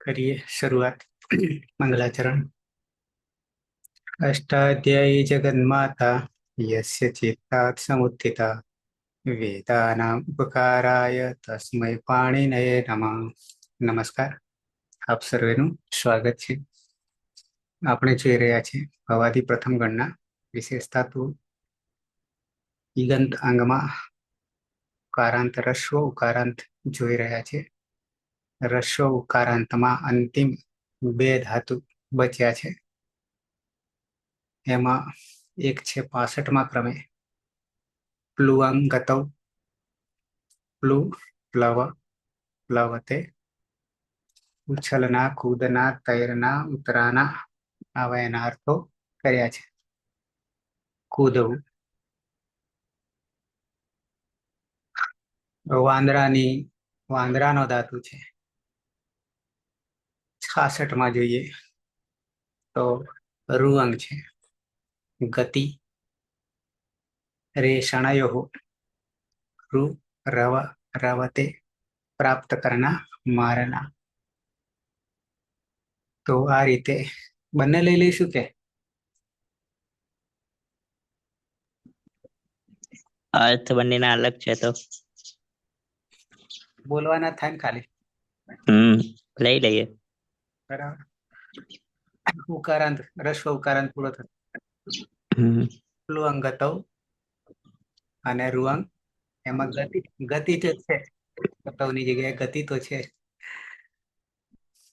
करिए शुरुआत। मंगलाचरण। अष्टाध्यायी जगन्माता यस्य चित्तात् समुत्थिता वेदानाम् उपकाराय तस्मै पाणिनये नमः। નમસ્કાર, આપ સર્વેનું સ્વાગત છે. આપણે જોઈ રહ્યા છીએ ભવાદી પ્રથમ ગણના વિશેષતા તો ઈગંત અંગમાં ઉકારાંત રસ્વ ઉકારાંત જોઈ રહ્યા છે. રસ્વ ઉકારાંતમાં અંતિમ બે ધાતુ બચ્યા છે. એમાં એક છે 65મા ક્રમે પ્લુઅંગતૌ, પ્લુ પ્લવ પ્લવતે, ઉછલના કૂદના તૈરના ઉતરાના આવા એના અર્થો કર્યા છે. કૂદવું, વાંદરાનો ધાતુ છે. 66માં જોઈએ તો રૂઅંગ છે. ગતિ રેષણયો, રુ રવ રવતે, પ્રાપ્ત કરના મારના. તો આ રીતે બંને લઈ લઈશું કે અર્થ બંનેના અલગ છે તો બોલવાના થાય ને ખાલી. લઈ લઈએ. બરાબર. ઉકારાંત રસ્વ ઉકારાંત પૂરો થતો પ્લુઅંગતૌ અને રૂઅંગ. એમાં ગતિ તો છે, કતવની જગ્યાએ ગતિ તો છે.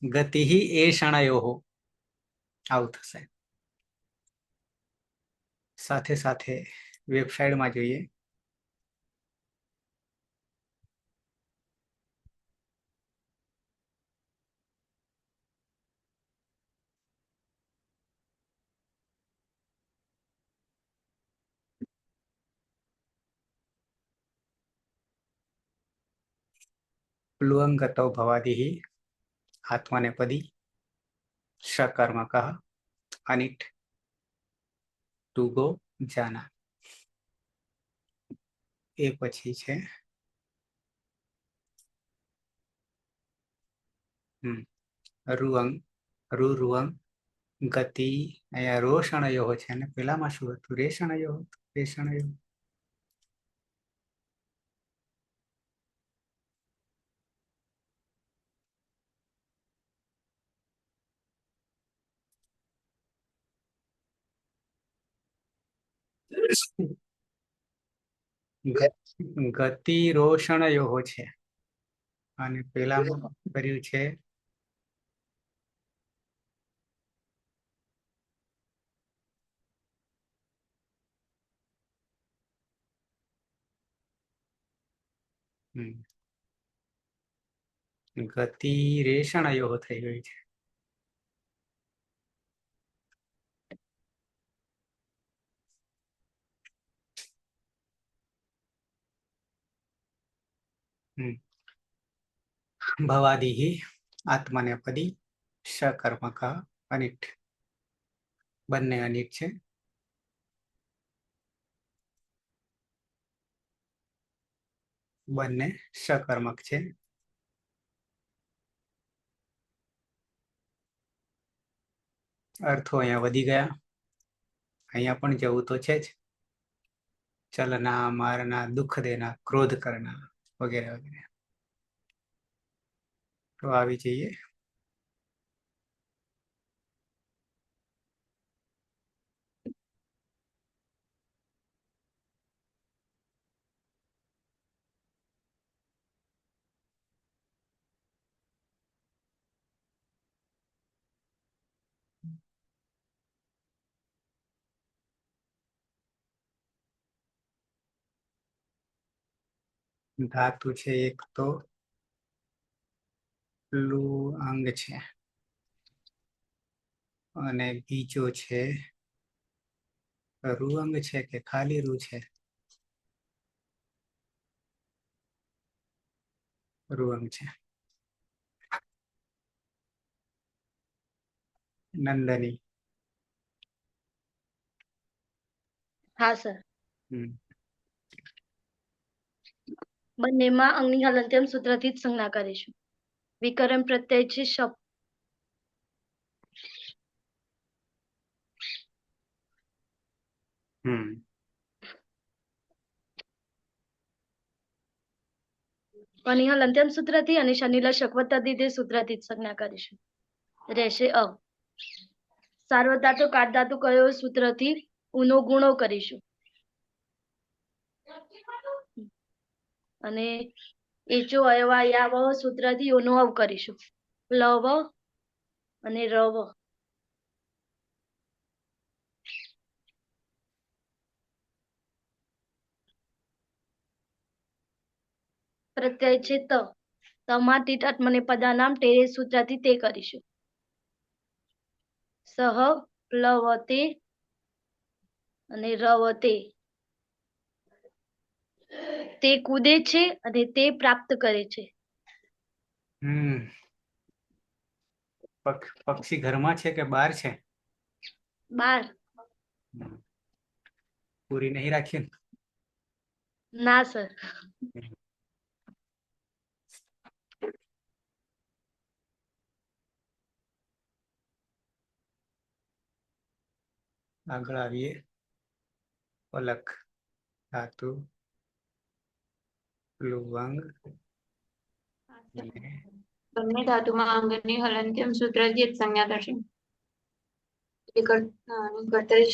ગતિ એ ક્ષણયો આવું થશે. સાથે સાથે વેબસાઇટમાં જોઈએ પ્લુઅંગતૌ ભવાદિઃ આત્મનેપદી सकर्मक अनिट टू गो जाना. એ પછી છે રૂઅંગ, રૂઅંગ ગતિ. અહીંયા રોષણયો છે અને પેલામાં શું હતું? રેષણયો. રેષણયો ગતિ રોષણયો છે અને પેલામાં કર્યું છે ગતિ રેષણયો થઈ ગઈ છે. ભવાદિઃ આત્મનેપદી सकर्मक अनिट. બંને અનિટ છે. બંને सकर्मक છે. અર્થો અહીંયા વધી ગયા. અહીંયા પણ જવું તો છે જ. ચલના, મારના, દુઃખ દેના, ક્રોધ કરના વગેરે વગેરે. તો આવી જઈએ ધાતુ છે એક તો પ્લુઅંગ છે અને બીજો છે રૂઅંગ છે કે ખાલી રૂ છે? રૂઅંગ છે. નંદની. હા સર. હમ બંનેમાં અંગની હલંત્યમ સૂત્રથી જ સંજ્ઞા કરીશું. વિકરણ પ્રત્યય છે શપ, હમ અનિહલ અંત્યમ સૂત્રથી અને શનિલ શકવત દીધે સૂત્રથી જ સંજ્ઞા કરીશું. રહેશે અ. સાર્વધાતુ કારધાતુ કયો સૂત્રથી ઉનો ગુણો કરીશું. અને એચો અયવા યાવ સૂત્રથી ઓનો અવ કરીશું. પ્લવ અને રવ. પ્રત્યય છે ત. તમા તીટાત્મને પદાનામ ટેરે સૂત્રથી તે કરીશું. સહ પ્લવતે અને રવતે. તે કૂદે છે અને તે પ્રાપ્ત કરે છે. હમ પક્ષી ઘરમાં છે કે બહાર છે? બાર. પૂરી નહીં રાખી ને? ના સર. આગળ આવીએ. પલક ધાતુ પ્લુવંગ અને બંને ધાતુમાં અંગની હલંત્યમ સૂત્રથી જ સંજ્ઞા થશે. કર્તરી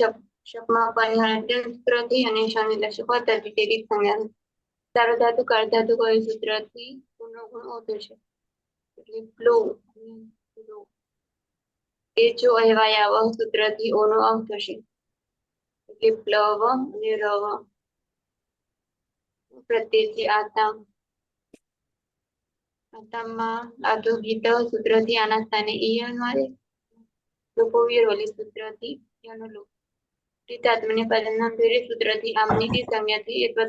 શબ્દમાં પાણી હલંત્યમ સૂત્રથી અને શનિલક્ષક પદ્ધતિ તેથી જ સંજ્ઞા થશે. સાર્વધાતુ કારધાતુ કયો સૂત્રથી ગુણો ગુણ ઓછો છે. એટલે પ્લો અને રો. એ જો અહેવાય આવ સૂત્રથી ઓનો અવ થશે. એટલે પ્લવ અને રવ. પ્રત્યેથી આતામ. આતામમાં આદુ ગીત સૂત્રથી આના સ્થાને ઈયન મારે. લોકોવીર વલી સૂત્રથી યનો લોક. તીતાત્મને પદનામ ફેરે સૂત્રથી આમની સંજ્ઞાથી એટલે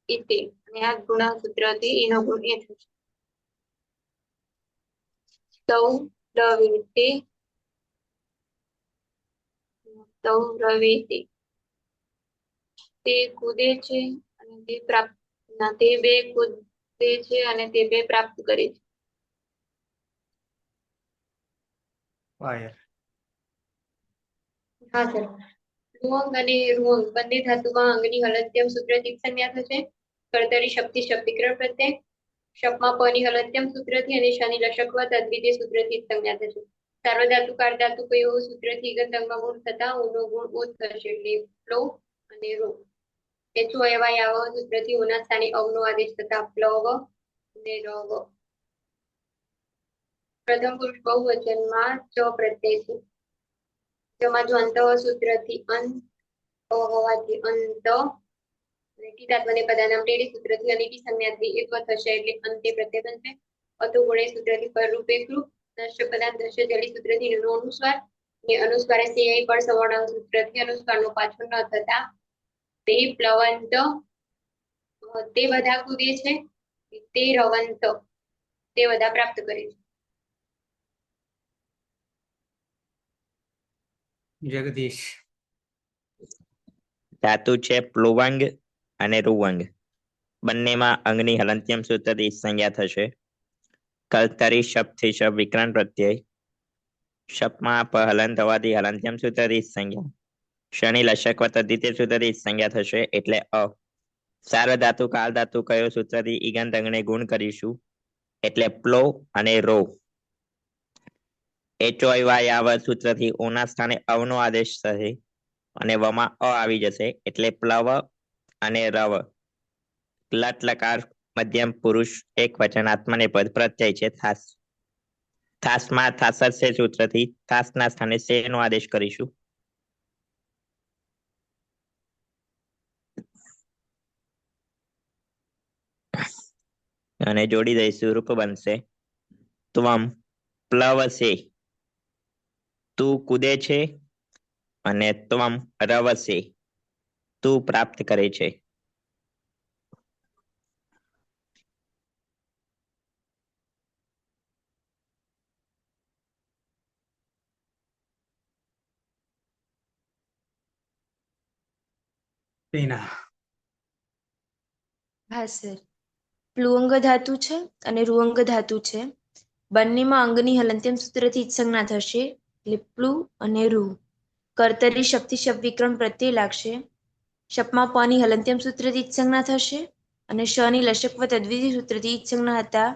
ઇતે અને આ ગુણ સૂત્રથી એનો ગુણ એ થશે. તૌ રવેતે તૌ રવેતે. તે કૂદે છે અને તે પ્રાપ્ત તે બે કૂદે છે અને તે બે પ્રાપ્ત કરે છે. વાયર. હા સર. રુઅંગ અને રુઅંગ બંને ધાતુમાં અંગની હલંત્યમ સૂત્રથી સંજ્ઞા થશે. કર્તરી શક્તિ શબ્દીકરણ પ્રત્યય. શપમાં પની હલંત્યમ સૂત્રથી અને શનિ લશકવ તદ્વિતીય સૂત્રથી સંજ્ઞા થશે. સાર્વધાતુ કારધાતુ કયો સૂત્રથી ગંધર્વમાં ગુણ થતા ઓનો ગુણ ઓછ થશે. એટલે પ્લો અને રો. એચો એવાય આવ સૂત્રથી ઓના સ્થાને અવનો આદેશ થતા પ્લવ અને રવ. પ્રથમ પુરુષ બહુવચનમાં ચ પ્રત્યય છે. જેમાં જો અંત સૂત્રથી અંત હોવાથી અંત તીતાત્મને પદાનામ ટેડી સૂત્રથી અનિટી સંજ્ઞાથી એકવ થશે. એટલે અંતે પ્રત્યય બનશે. અતો ગુણે સૂત્રથી પરરૂપ એકરૂપ. દ્રશ્ય પદાર્થ દ્રશ્ય જડી સૂત્રથી નો અનુસ્વાર અને અનુસ્વારે સિંહ પર સવર્ણ સૂત્રથી અનુસ્વારનો પાછો ન થતા તે પ્લવંત તે બધા કૂદે છે. તે રવંત તે બધા પ્રાપ્ત કરે છે. જગદીશ. ધાતુ છે પ્લુવંગ અને રુવંગ. બંનેમાં અંગની હલંત્યમ સૂત્રથી સંજ્ઞા થશે. કર્તરી શબ્દથી શબ્દ વિકરાંત પ્રત્યય. શબ્દમાં પ હલંત હોવાથી હલંત્યમ સૂત્રથી સંજ્ઞા. શનિ લશક તદ્વિતીય સૂત્રથી સંજ્ઞા થશે. એટલે અ. સાર્વધાતુ કારધાતુ કયો સૂત્રથી ઈગંત અંગને ગુણ કરીશું. એટલે પ્લો અને રો. એચો આવ સૂત્રથી ઓના સ્થાને અવનો આદેશ થશે અને વમાં અ આવી જશે. એટલે પ્લવ અને રવ. લટ લકાર મધ્યમ પુરુષ એક વચન આત્મનેપદ પ્રત્યય છે થાસ. થાસમાં થાસસ્ય સૂત્રથી થાસના સ્થાને સેનો આદેશ કરીશું. અને જોડી દઈશું. રૂપ બનશે ત્વમ પ્લવસે. તું કૂદે છે અને ત્વમ રવસે તું પ્રાપ્ત કરે છે. ટીના. હા સર. પ્લુઅંગ ધાતુ છે અને રુઅંગ ધાતુ છે. બંનેમાં અંગની હલંત્યમ સૂત્રથી જ સંજ્ઞા થશે. એટલે પ્લુ અને રુ. કર્તરી શક્તિ શબ્દ વિકરણ પ્રત્યય લાગશે. શપમાં પની હલંત્યમ સૂત્રથી ઈચ્છ સંજ્ઞા થશે અને શની લશકવ તદ્વિધિ સૂત્રથી ઈચ્છ સંજ્ઞા હતા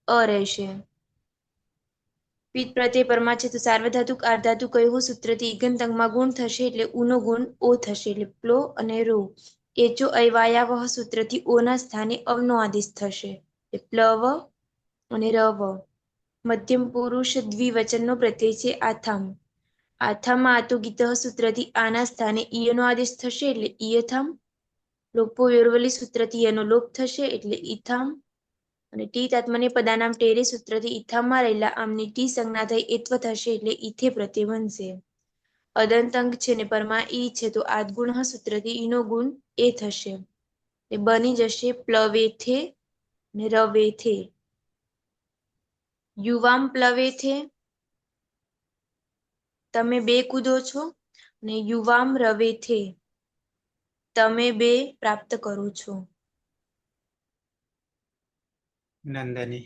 અ રહેશે. પિત્ત પ્રત્યય પરમાં છે તો સાર્વધાતુક આર્ધાતુ કયો સૂત્રથી ઈગન તંગમાં ગુણ થશે એટલે ઉનો ગુણ ઓ થશે એટલે પ્લો અને રો. એચો અયવાયાવહ સૂત્રથી ઓના સ્થાને અવનો આદેશ થશે એટલે પ્લવ અને રવ. મધ્યમ પુરુષ દ્વિવચનનો પ્રત્યય છે આથામ. આથામાં આતો ગીત સૂત્રથી આના સ્થાને ઈયનો આદેશ થશે એટલે ઈયથામ. લોપો યોરવલી સૂત્રથી એનો લોપ થશે એટલે ઈથામ. અને ટી તાત્મને પદાનામ ટેરે સૂત્રથી ઈથામાં રહેલા આમની ટી સંજ્ઞા થઈ એત્વ થશે એટલે ઈથે પ્રત્યય બનશે. અદંતંગ છે ને પરમાં ઈ છે તો આદગુણ સૂત્રથી ઈનો ગુણ એ થશે. એ બની જશે પ્લવેથે ને રવેથે. યુવામ પ્લવેથે તમે બે કૂદો છો અને યુવામ રવેથે તમે બે પ્રાપ્ત કરો છો. નંદની.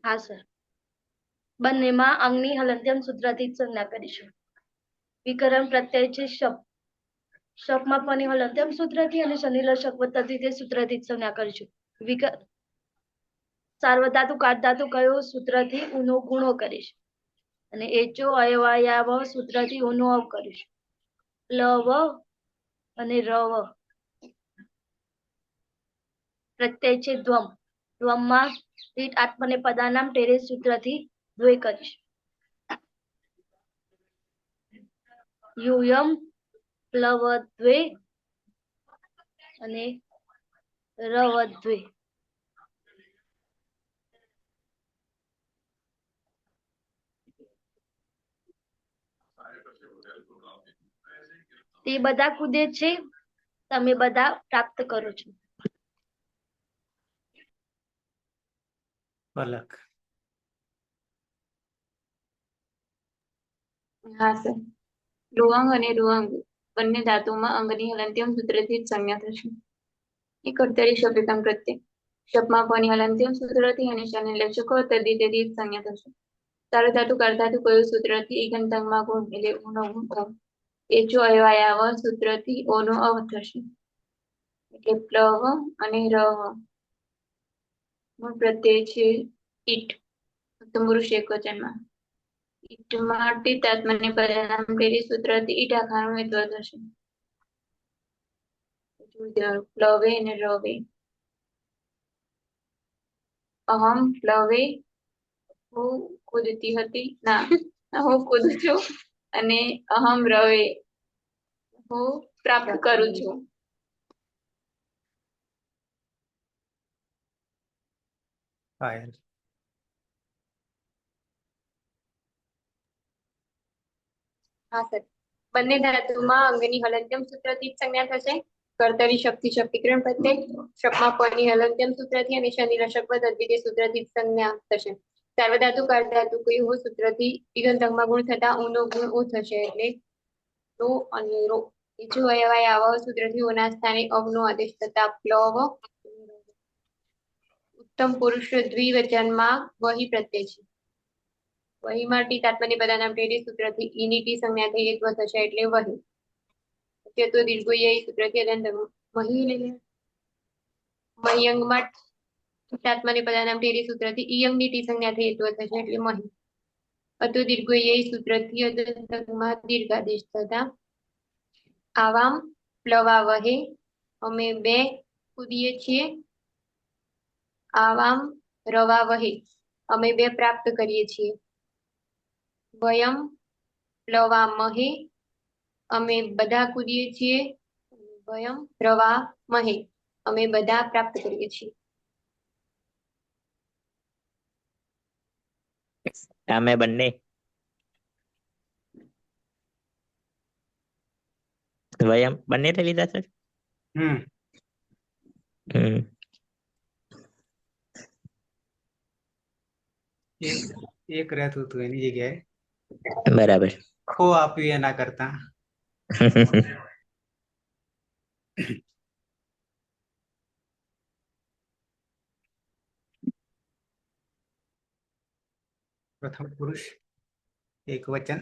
હા સર. બંનેમાં અંગની હલંત્યમ સૂત્રથી જ સંજ્ઞા કરીશું. વિકરણ પ્રત્યય છે શપ. શપમાં પની હલંત્યમ સૂત્રથી અને શનિલ શકવતથી તે સૂત્રથી જ સંજ્ઞા કરીશું. સાર્વધાતુ કાટધાતુ કયો સૂત્રથી ઉનો ગુણો કરીશ અને એચો અયવાયાવ સૂત્રથી ઉનો અવ કરીશ. લવ અને રવ. પ્રત્યય છે ધ્વમ. ધ્વમમાં રીટ આત્મને પદાનામ ટેરે સૂત્રથી દ્વે કરીશ. યુયમ પ્લવ દ્વે અને રવ દ્વે. તે બધા કૂદે છે તમે બધા પ્રાપ્ત કરો છો. પલક. હા સર. રુવાંગ અને રૂવાંગ બંને ધાતુમાં અંગની હલંત્યમ સૂત્રથી જ સંજ્ઞા થશે. એ કર્તરી શબ્દકમ પ્રત્યય. શપમાં પની હલંત્યમ સૂત્રથી અને શનિ લક્ષકો તદ્ધિતેથી જ સંજ્ઞા થશે. સાર્વધાતુ કારધાતુ કયું સૂત્રથી ઈગન તંગમાં ગુણ એટલે ઉનો ગુણ ઓ. એચો અયવાયાવ સૂત્રથી ઓનો અવ થશે એટલે પ્લવ અને રવ. મૂળ પ્રત્યય છે ઈટ. ઉત્તમ પુરુષ એકવચનમાં. ઈટમાં ટી તાત્મને પદાનામ ટેરી સૂત્રથી ઈટ આખાનું એત્વ થશે. પ્લવે અને રવે. અહમ પ્લવે હું કૂદતી હતી ના હું કૂદું છું અને અહમ રવે હું પ્રાપ્ત કરું છું. પાયલ. હા સર. બંને ધાતુમાં અંગની હલંત્યમ સૂત્રથી જ સંજ્ઞા થશે. કર્તરી શક્તિ શક્તિકરણ પ્રત્યય. શપમાં પની હલંત્યમ સૂત્રથી અને શનિ લશકવ તદ્ધિતે સૂત્રથી જ સંજ્ઞા થશે. સાર્વધાતુ કારધાતુ કયું સૂત્રથી ઈગન તંગમાં ગુણ થતા ઉનો ગુણ ઓ થશે એટલે રો અને રો. એચો અયવાયાવ સૂત્રથી ઓના સ્થાને અવનો આદેશ થતા પ્લવ. ઉત્તમ પુરુષ દ્વિવચનમાં વહી પ્રત્યય છે. વહીમાં ટી તાત્મને પદાનામ ટેરી સૂત્રથી ઈની ટી સંજ્ઞા થઈ એત્વ થશે એટલે વહી. તો દીર્ઘોય સૂત્રથી અદંત મહી મહ્યંગમાં તાત્મને પદાનામ ટેરી સૂત્રથી ઈયંગની ટી સંજ્ઞા થઈ એત્વ થશે એટલે મહી. અતો દીર્ઘોય સૂત્રથી અદંતમાં દીર્ઘાદેશ થતા આવામ પ્લવા વહે અમે બે કૂદીએ છીએ. આવામ રવા વહે અમે બે પ્રાપ્ત કરીએ છીએ. વયમ પ્લવા મહે અમે બધા કૂદીએ છીએ. વયમ રવા મહે અમે બધા પ્રાપ્ત કરીએ છીએ. અમે બંને વયમ બંને લઈ લીધા સર. હમ હમ એક એક રહેતું હતું એની જગ્યાએ બરાબર. ખો આપ્યું એના કરતા. પ્રથમ પુરુષ एक वचन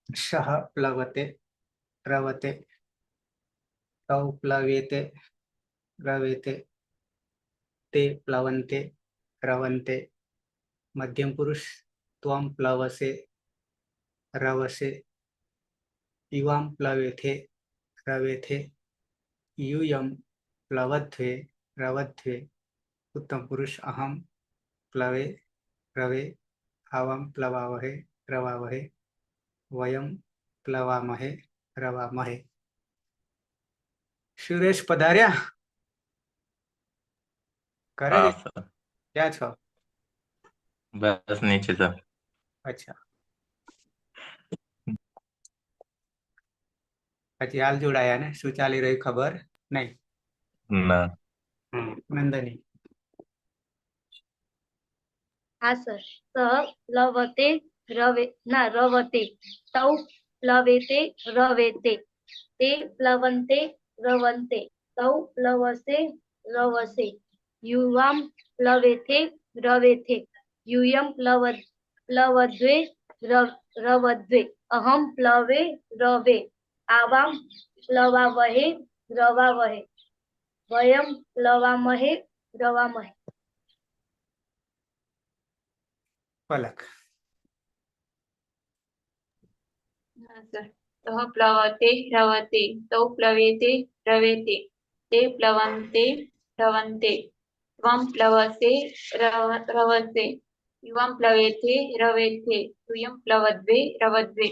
सह प्लवते रवते तौ प्लवेते रवेते ते प्लवन्ते रवन्ते मध्यम पुरुष त्वं प्लवसे रवसे इवां प्लवेथे रवेथे यूयं प्लवध्वे रवध्वे उत्तम पुरुष अहम प्लवे रवे आवां प्लवावहे रवावहे वयं प्लवामहे रवामहे। સુરેશ પધાર્યા કરે हाँ છે सर, ક્યાં છો? बस नीचे सर। અચ્છા પછી હાલ જોડાયા ને શું ચાલી રહ્યું ખબર નહીં? ना નંદની હા સર. સ પ્લવતે રવતે તૌ પ્લવેતે રવેતે તે પ્લવન્તે રવન્તે તૌ પ્લવસે રવસે યુવામ પ્લવેથે રવેથે यूयं प्लवद्वे रवद्वे अहं प्लवे रवे आवां प्लवावहे रवावहे वयं प्लवामहे रवामहे। પલક હા સર. સહ પ્લવતે રવતે તૌ પ્લવેતે રવેતે તે પ્લવન્તે રવન્તે ત્વં પ્લવસે રવસે યુવાં પ્લવેથે રવેથે તુયં પ્લવદ્વે રવદ્વે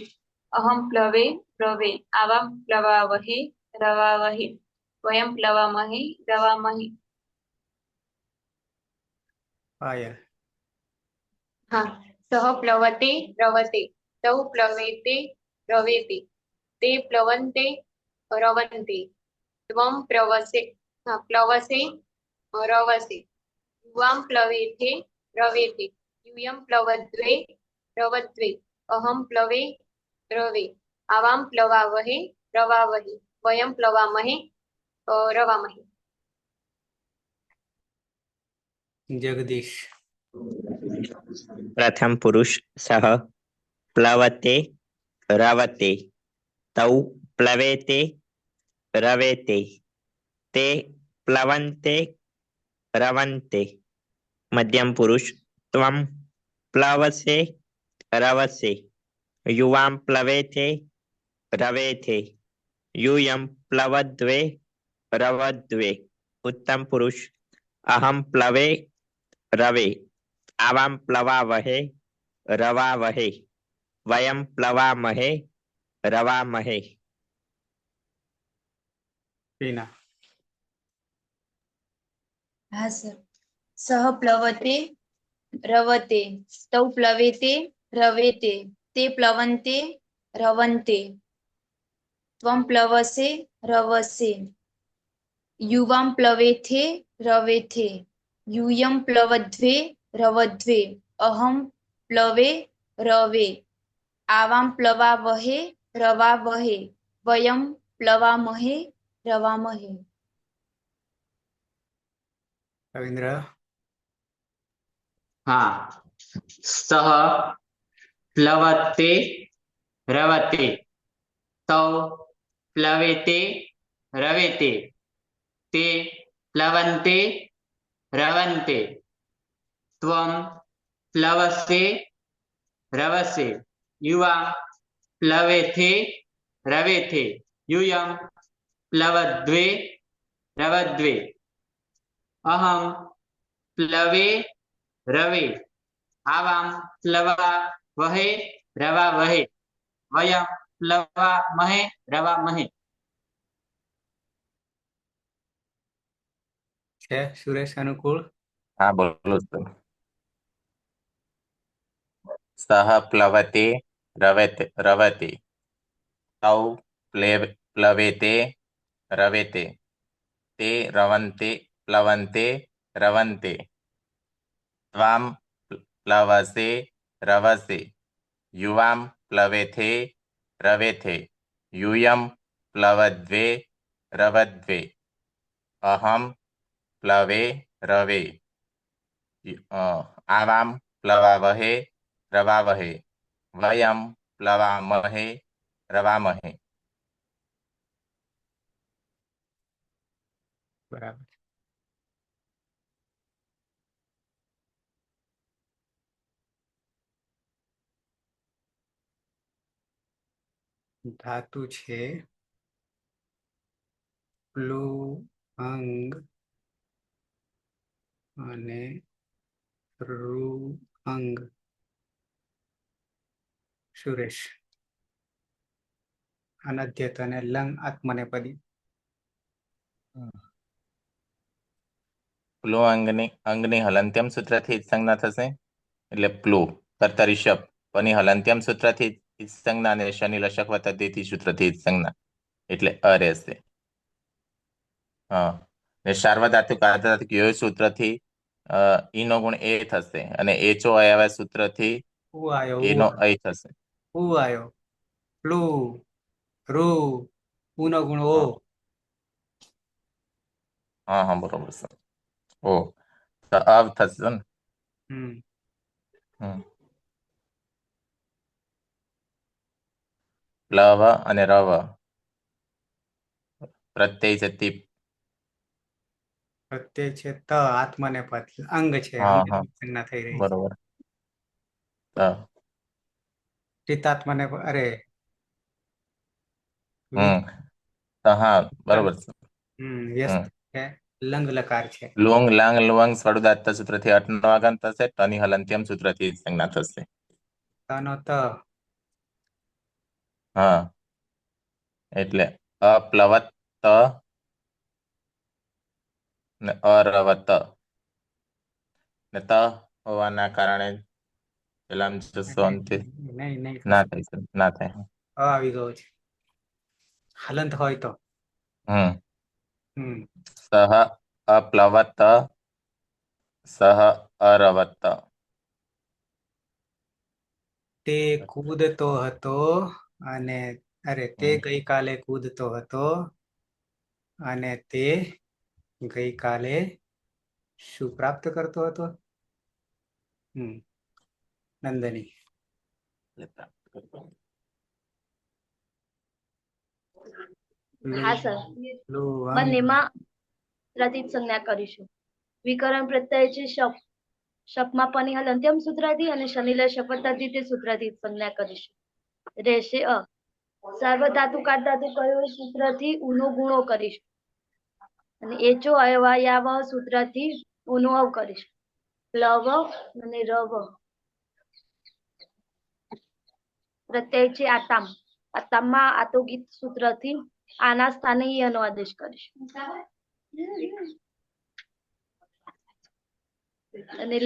અહં પ્લવે રવે આવાં પ્લવાવહે રવાવહે વયં પ્લવામહે રવામહે। પાયલ હા. સહ પ્લવતે રવતે તૌ પ્લવેતે રવેતે તે પ્લવન્તે રવન્તે ત્વં પ્લવસે પ્લવસે રવસે યુવાં પ્લવેથે રવેતે यूयं प्लवद्वे रवद्वे अहं प्लवे रवे आवां प्लवावहे रवावहे वयं प्लवामहे रवामहे। જગદીશ प्रथम पुरुष सह प्लवते रवते तौ प्लवेते रवेते ते प्लवन्ते रवन्ते मध्यम पुरुष त्वं प्लवसे रवसे युवां प्लवेथे रवेथे यूयं प्लवद्वे रवद्वे उत्तम पुरुष अहं प्लवे रवे आवां प्लवावहे रवावहे वयं प्लवामहे रवामहे। પીના હા સર. સહ પ્લવતે રવતે તૌ પ્લવેતે રવેતે તે પ્લવન્તે રવન્તે ત્વં પ્લવસે રવસે યુવાં પ્લવેથે રવેથે यूयं प्लवद्वे रवद्वे अहं प्लवे रवे आवां प्लवावहे रवावहे वयं प्लवामहे रवामहे। રવિન્દ્ર हाँ. सह प्लवते रवते तौ प्लवेते रवेते ते प्लवन्ते रवन्ते त्वं प्लवसे रवसे युवां प्लवेथे रवेथे यूयं प्लवद्वे रवद्वे अहं प्लवे रवे आवां प्लवावहे रवावहे वयं प्लवामहे रवामहे। છે સુરેશ અનુકૂળ? हाँ बोलो सर। सह प्लवते रवते तौ प्लवेते रवेते ते रवन्ते प्लवन्ते रवन्ते त्वां प्लवसे रवसे युवां प्लवेथे रवेथे यूयं प्लवद्वे रवद्वे अहं प्लवे रवे आवां प्लवावहे रवावहे वयं પ્લવામહે રવામહે. બરાબર. ધાતુ છે પ્લુઅંગ અને રૂઅંગ. સુરેશ. અનદ્યત અને લંગ આત્મનેપદી. પ્લુ અંગની હલંત્યમ સૂત્રથી સંજ્ઞા થશે એટલે પ્લુ. કર્તરી શપ પની હલંત્યમ સૂત્રથી સંજ્ઞા અને શનિ લશક વતદ્ધિથી સૂત્રથી સંજ્ઞા એટલે અ રહેશે. હા, ને સાર્વધાતુક આર્ધધાતુક યોય સૂત્રથી ઈનો ગુણ એ થશે અને એચો અયવા સૂત્રથી ઉ આયો એનો અય થશે. ઉ આયો. પ્લુ રૂ ઉનો ગુણ ઓ. હા હા બરોબર છે. ઓ તો અવ થશે ને. હમ હમ. પ્લવ અને રવ પ્રત્યય છે તીપ. પ્રત્યય છે ત આત્મનેપદ અંગ છે. હા અંગ હા સંજ્ઞા થઈ રહી છે. બરોબર. તિતાત્મને અરે હમ હા બરોબર છે. વ્યસ્ત હમ છે લંગ લકાર છે. લુંગ લાંગ લુવંગ સ્વરુદાત્ત સૂત્રથી અટનો આગમ થશે. ટની હલંત્યમ સૂત્રથી સંજ્ઞા થશે. તનો ત હા એટલે અપ્લવત ને અરવત ને ત હોવાના કારણે પેલા નહીં ના થશે. થાય ના થાય. આવી ગયો છે. હલંત હોય તો. હમ હમ સહ અપ્લવત સહ અરવત. તે કૂદતો હતો અને અરે તે ગઈકાલે કૂદતો હતો અને તે ગઈકાલે શું પ્રાપ્ત કરતો હતો. નંદની. હા સર, બંનેમાં પ્રતીત સંજ્ઞા કરીશું. વિકરણ પ્રત્યય છે શપ. શપમાં પની હાલ અંત્યમ સૂત્રથી અને શનિલ શપથથી તે સૂત્રથી સંજ્ઞા કરીશું. રહેશે અ. સાર્વધાતુ કાધાતુ કયો સૂત્રથી ઉનો ગુણો કરીશું. અને એચો અયવાયાવ સૂત્રથી ઉનો અવ કરીશું. પ્લવ અને રવ. પ્રત્યય છે આતામ. આતામમાં આતો ગીત સૂત્રથી આના સ્થાને યનો આદેશ કરીશું. અને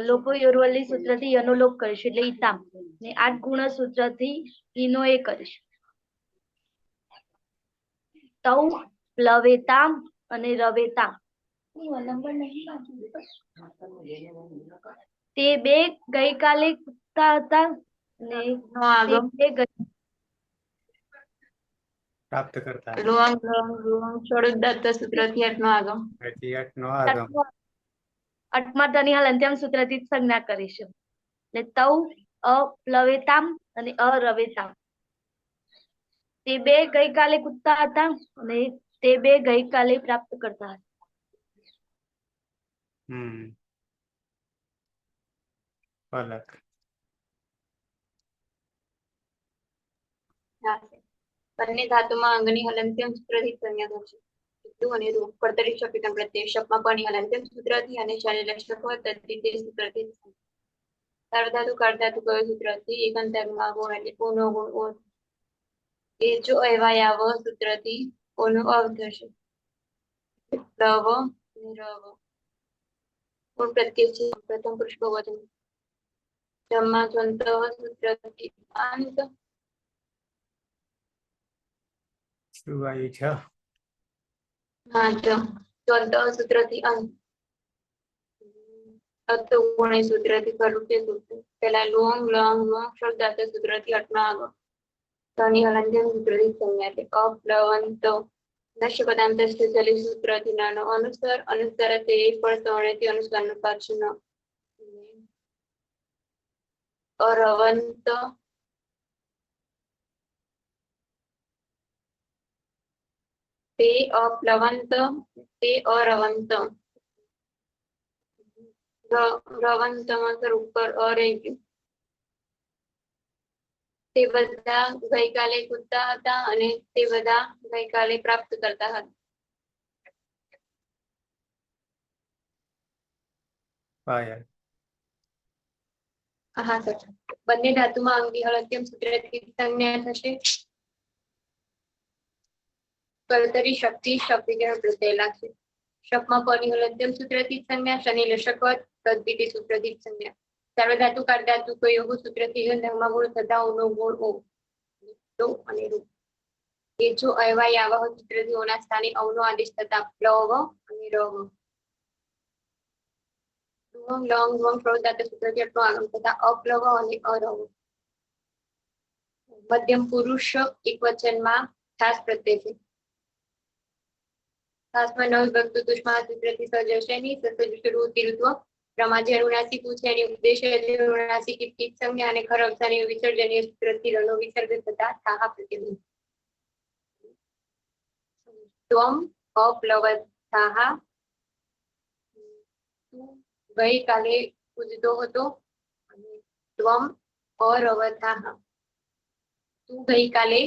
લોપો યોરવલી સૂત્રથી યનો લોપ કરીશું એટલે ઈતામ. ને આઠ ગુણ સૂત્રથી ઈનો એ કરીશું. તૌ પ્લવેતામ અને રવેતામ. તે બે ગઈકાલે કૂદતા હતા અને નો આગમ તે બે પ્રાપ્ત કરતા લુઆંગ લુઆંગ સ્વરુદાત્ત સૂત્રથી અટનો આગમ. નો આગમ. અટમા તની હાલ અંત્યમ સૂત્રથી સંજ્ઞા કરીશું. એટલે તૌ અપ્લવેતામ અને અરવેતામ. તે બે ગઈકાલે કૂદતા હતા અને તે બે ગઈકાલે પ્રાપ્ત કરતા હતા. પલક. બંને ધાતુમાં અંગની હલંત્યમ સૂત્રથી સંજ્ઞા થશે. પિતૃ અને રૂ કર્તરી શપિતમ પ્રત્યય શપમાં પની હલંત્યમ સૂત્રથી અને શનિ લક્ષક તદ્ધિ તે સૂત્રથી. સાર્વધાતુ કાર્ધાતુ કયો સૂત્રથી એકાંતરમાં ગુણ એટલે પૂનો ગુણ ઓ. એ જો અયવાયાવ સૂત્રથી ઓનો અવ થશે. રવ રવ ગુણ પ્રત્યય છે પ્રથમ પુરુષ બહુવચન. જમા દ્વંદ સૂત્રથી અંત. શું આવ્યું છે. હા દ્વંદ સૂત્રથી અંત. ગુણ સૂત્રથી ખરું તે સૂત્ર. પેલા લોંગ લોંગ લોંગ શબ્દાર્થ સૂત્રથી અટનો આગમ. તની હલંત્યમ સૂત્રથી સંજ્ઞા એટલે અપ્લવંત. નશ્યપદાંત ચલી સૂત્રથી નાનો અનુસ્વાર અનુસ્વાર તે પણ સવર્ણથી અનુસ્વારનો પાછળ અરવંત, તે અપ્લવંત, તે અરવંત. રવંતમાં સર ઉપર અ રહી ગયું. તે બધા ગઈકાલે કૂદતા હતા અને તે બધા ગઈકાલે પ્રાપ્ત કરતા હતા. પાયલ. હા સર. બંને ધાતુમાં અંગી હળત્યમ સૂત્રથી સંજ્ઞા થશે. કર્તરી શક્તિ શબ્દીકરણ પ્રત્યય લાગશે. શપમાં પની હળત્યમ સૂત્રથી સંજ્ઞા, શનિ લશકવત તદ્ભીતિ સૂત્રથી સંજ્ઞા. સાર્વધાતુ કારધાતુ કયોગુ સૂત્રથી ધર્મમાં ગુણ થતા ઓનો ગુણ ઓ લો અને રૂ. એ જો અયવાય આવાહ સૂત્રથી ઓના સ્થાને અવનો આદેશ થતા પ્લવ અને રવ. લુવંગ લંગ વંગ પ્રવધાતુ સૂત્રથી અટનો આગમ થતા અપ્લવ અને અરવ. મધ્યમ પુરુષ એક વચનમાં ખાસ પ્રત્યય છે. ખાસમાં નવ વિભક્ત દુષ્મા સૂત્રથી સજશની સસજ શરૂ તિરુત્વ રમાજે અનુનાસિક છે એની ઉદ્દેશ્ય અનુનાસિક કિત સંજ્ઞા અને ખરવસાની વિસર્જનીય સૂત્રથી રનો વિસર્ગ થતા થાહા પ્રતિબંધ. ત્વમ અપ્લવત્થાહ, તું ગઈકાલે કૂદતો હતો. અને ત્વમ અરવથાહ, તું ગઈકાલે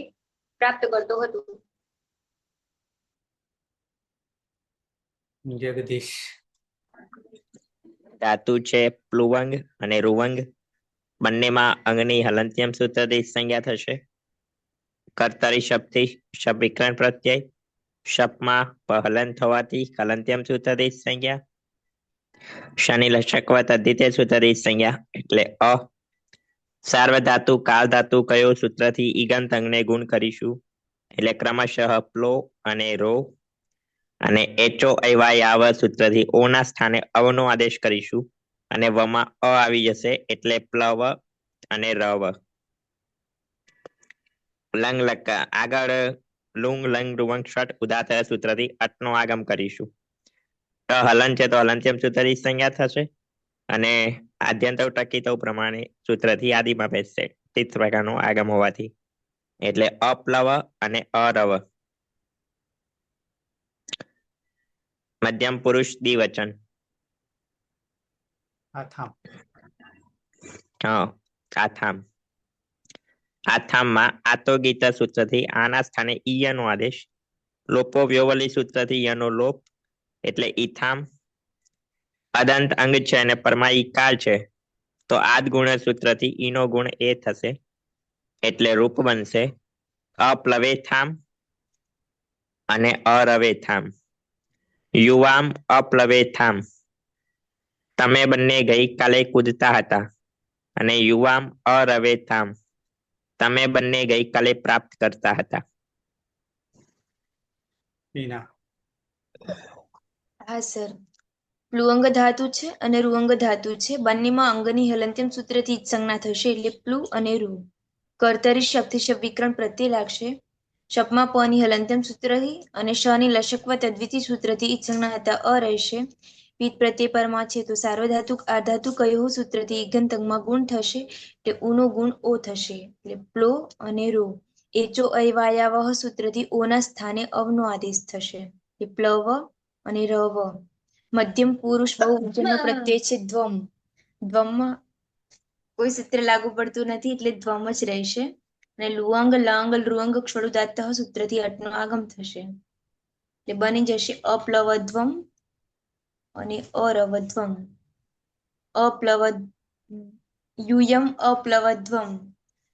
પ્રાપ્ત કરતો હતો. જગદીશ. ધાતુ છે પ્લુવંગ અને રૂવંગ. બંનેમાં અંગની હલંત્યમ સૂત્રથી સંજ્ઞા થશે. કર્તરી શબ્દથી શબ્દ વિકરણ પ્રત્યય. શપમાં હલન થવાથી હલંત્યમ સૂત્રથી સંજ્ઞા. શનિ લશકવત અદ્વિતીય સૂત્રથી સંજ્ઞા એટલે અ. સાર્વધાતુ કાલ ધાતુ કયો સૂત્રથી ઈગંત અંગને ગુણ કરીશું એટલે ક્રમશઃ પ્લો અને રો. અને એચો અયવાય આવ સૂત્રથી ઓના સ્થાને અવનો આદેશ કરીશું અને વમાં અ આવી જશે એટલે પ્લવ અને રવ. લંગ લકા આગળ લુંગ લંગ રૂવંગ ષટ ઉદાત સૂત્રથી અટનો આગમ કરીશું. હલન છે તો હલંત્યમ સૂત્રથી સંજ્ઞા થશે અને આદ્યંત ટકીતો પ્રમાણે સૂત્રથી આદિમાં બેસશે. તે પ્રકારનો આગમ હોવાથી એટલે અપ્લવ અને અરવ. મધ્યમ પુરુષ દ્વિવચન. આથામ. આથામ. આથામમાં આતો ગીતા સૂત્રથી આના સ્થાને ઈયનો આદેશ. લોપો વ્યોવલી સૂત્રથી યનો લોપ એટલે ઈથામ. અદંત અંગ છે અને પરમાઈ કાળ છે તો આદ ગુણ સૂત્રથી ઈનો ગુણ એ થશે એટલે રૂપ બનશે અપ્લવેથામ અને અરવેથામ. યુવામ અપ્લવેથામ, તમે બંને ગઈકાલે કૂદતા હતા. અને યુવામ અરવેથામ, તમે બંને ગઈકાલે પ્રાપ્ત કરતા હતા. હિના. હા સર. પ્લુઅંગ ધાતુ છે અને રૂઅંગ ધાતુ છે. બંનેમાં અંગની હલંત્યમ સૂત્રથી જ સંજ્ઞા થશે એટલે પ્લુ અને રૂ. કર્તરી શબ્દથી શબ્દ વિકરણ પ્રત્યય લાગશે. શપમાં પની હલંત્યમ સૂત્રથી અને શની લશકવત અદ્વિતીય સૂત્રથી ઈજ સંજ્ઞા હતા અ રહેશે. પીત પ્રત્યય પરમાં છે તો સાર્વધાતુ આધાતુ કયો સૂત્રથી ઈગંત અંગમાં ગુણ થશે એટલે ઉનો ગુણ ઓ થશે એટલે પ્લો અને રો. એચો અયવાયાવહ સૂત્રથી ઓના સ્થાને અવનો આદેશ થશે એટલે પ્લવ અને રવ. મધ્યમ પુરુષ બહુવચનનો પ્રત્યય છે ધ્વમ. ધ્વમમાં કોઈ સૂત્ર લાગુ પડતું નથી એટલે ધ્વમ જ રહેશે. અને લુઅંગ લાંગ રૂઅંગ ક્ષળુદાત્ત સૂત્રથી અટનો આગમ થશે એટલે બની જશે અપ્લવધ્વમ અને અરવધ્વમ. અપ્લવ યુયમ અપ્લવધ્વમ,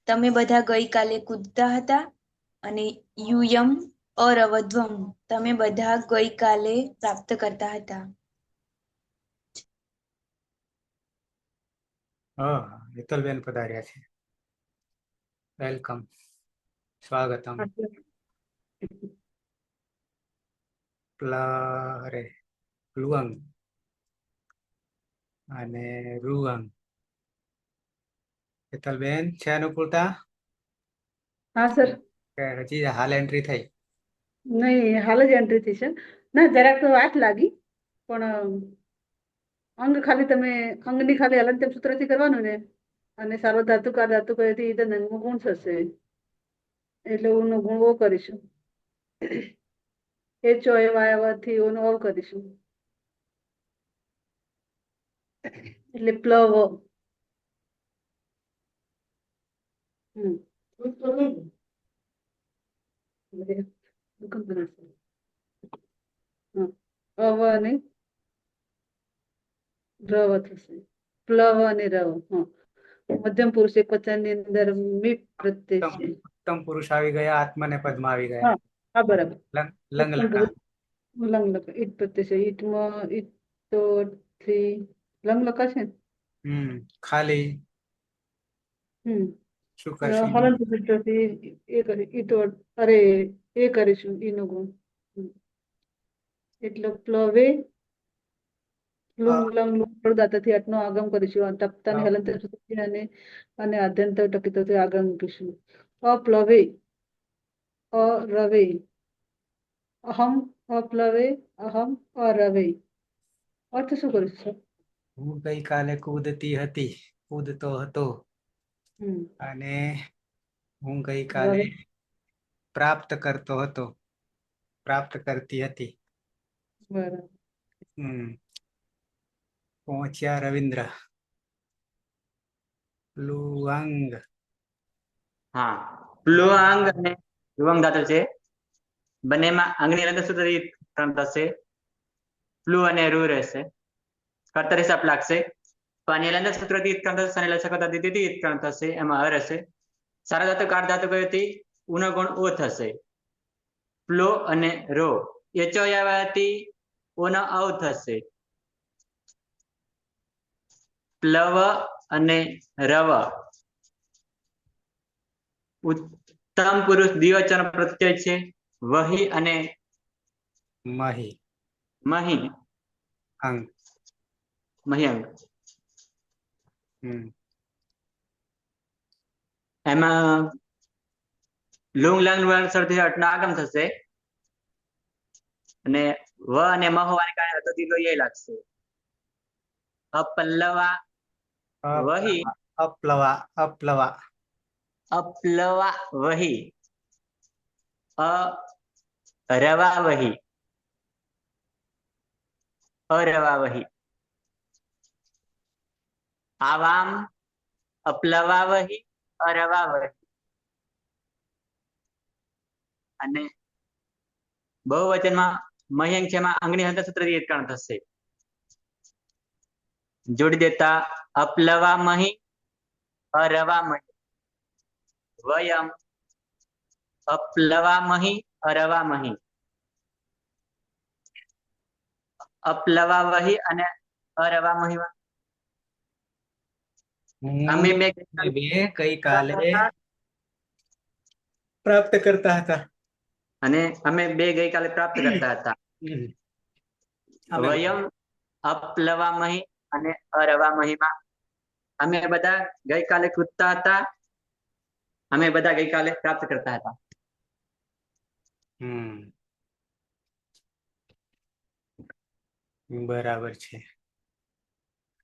તમે બધા ગઈકાલે કૂદતા હતા. અને યુયમ અરવધ્વમ, તમે બધા ગઈકાલે પ્રાપ્ત કરતા હતા. હેતલબેન પધાર્યા છે. વેલકમ, સ્વાગતમ. પ્લુઅંગ અને રૂઅંગ. હેતલબેન છે અનુકૂળતા? હા સર. કે હજી હાલ એન્ટ્રી થઈ? નહીં, હાલ જ એન્ટ્રી થઈ છે. ના જરાક તો વાત લાગી પણ અંગ ખાલી તમે અંગની ખાલી હલંત્યમ સૂત્રથી કરવાનું ને અને સાર્વધાતુક ધાતુક એથી ઈદ નંગનું ગુણ થશે એટલે ઊનો ગુણ ઓ કરીશું. એ ચોય વાયાવાથી ઓનો અવ કરીશું એટલે પ્લવ. અવ અને રવ થશે પ્લવ અને રવ. મધ્યમ પુરુષ એક વચનની અંદર મીપ પ્રત્યય છે. ઉત્તમ પુરુષ આવી ગયા, આત્મને પદમાં આવી ગયા. હા હા બરાબર. લંગ લકાર. લંગ લકાર ઈટ પ્રત્યય છે. ઈટમાં ઈટ તો થી લંગ લકાર છે ને. ખાલી શું કરશું? હલંત સૂત્રથી એ કરી ઈટો અરે એ કરીશું ઈનો ગુણ એટલે પ્લવે લુંગ લંગ લુંગ દાતાથી આટનો આગમ કરીશું. તપ્તાની હલંત સૂત્રથી અને આદ્યંત ટકીતોથી આગળ મૂકીશું. અપ્લવે અરવે અહમ અપ્લવે અહમ અરવે. અર્થ શું કરીશું? હું ગઈકાલે કૂદતી હતી, કૂદતો હતો. અને હું ગઈકાલે પ્રાપ્ત કરતો હતો, પ્રાપ્ત કરતી હતી. બરાબર. પહોંચ્યા રવિન્દ્ર. લુવાંગ. હા, પ્લુઆંગ અને લુવાંગ ધાતુ છે. બંનેમાં અંગની હલંત સૂત્રથી ક્રમ થશે. પ્લુ અને રૂ રહેશે. કર્તરી સપ લાગશે. પાણી હલંત સૂત્રથી ક્રમ થશે. શનિ લસક વત્તા ક્રમ થશે. એમાં અ રહેશે. સારા ધાતુ કાર ધાતુ કયોથી ઉનો ગુણ ઓ થશે. પ્લો અને રો એ ચોયાવાથી ઓનો અવ થશે. પ્લવ અને રવ ઉત્તમ પુરુષ દ્વિવચન પ્રત્યય છે. વહી અને મહી મહી અંગ. મહ્યંગ. એમાં લુંગ લંગ સરથી અટનો આગમ થશે અને વ અને મ હોવાને કારણે હતો દીધો એ લાગશે. અપલ્લવા વહી અપ્લવા અપ્લવા અપ્લવા વહી અરવા વહી અરવા વહી આવામ અપ્લવા વહી અરવા વહી. અને બહુવચનમાં મહ્યંક છે એમાં અંગની હલંત સૂત્રથી એકરણ થશે. જોડી દેતા અપ્લવા મહી અરવા મહી વયમ અપ્લવા મહી અરવા મહી અપ્લવા વહી અને અરવા મહી. અમે બે ગઈકાલે પ્રાપ્ત કરતા હતા અને અમે બે ગઈકાલે પ્રાપ્ત કરતા હતા. વયમ અપ્લવા મહી અને અરવા મહીમાં અમે બધા ગઈકાલે કૂદતા હતા. અમે બધા ગઈકાલે પ્રાપ્ત કરતા હતા. બરાબર છે.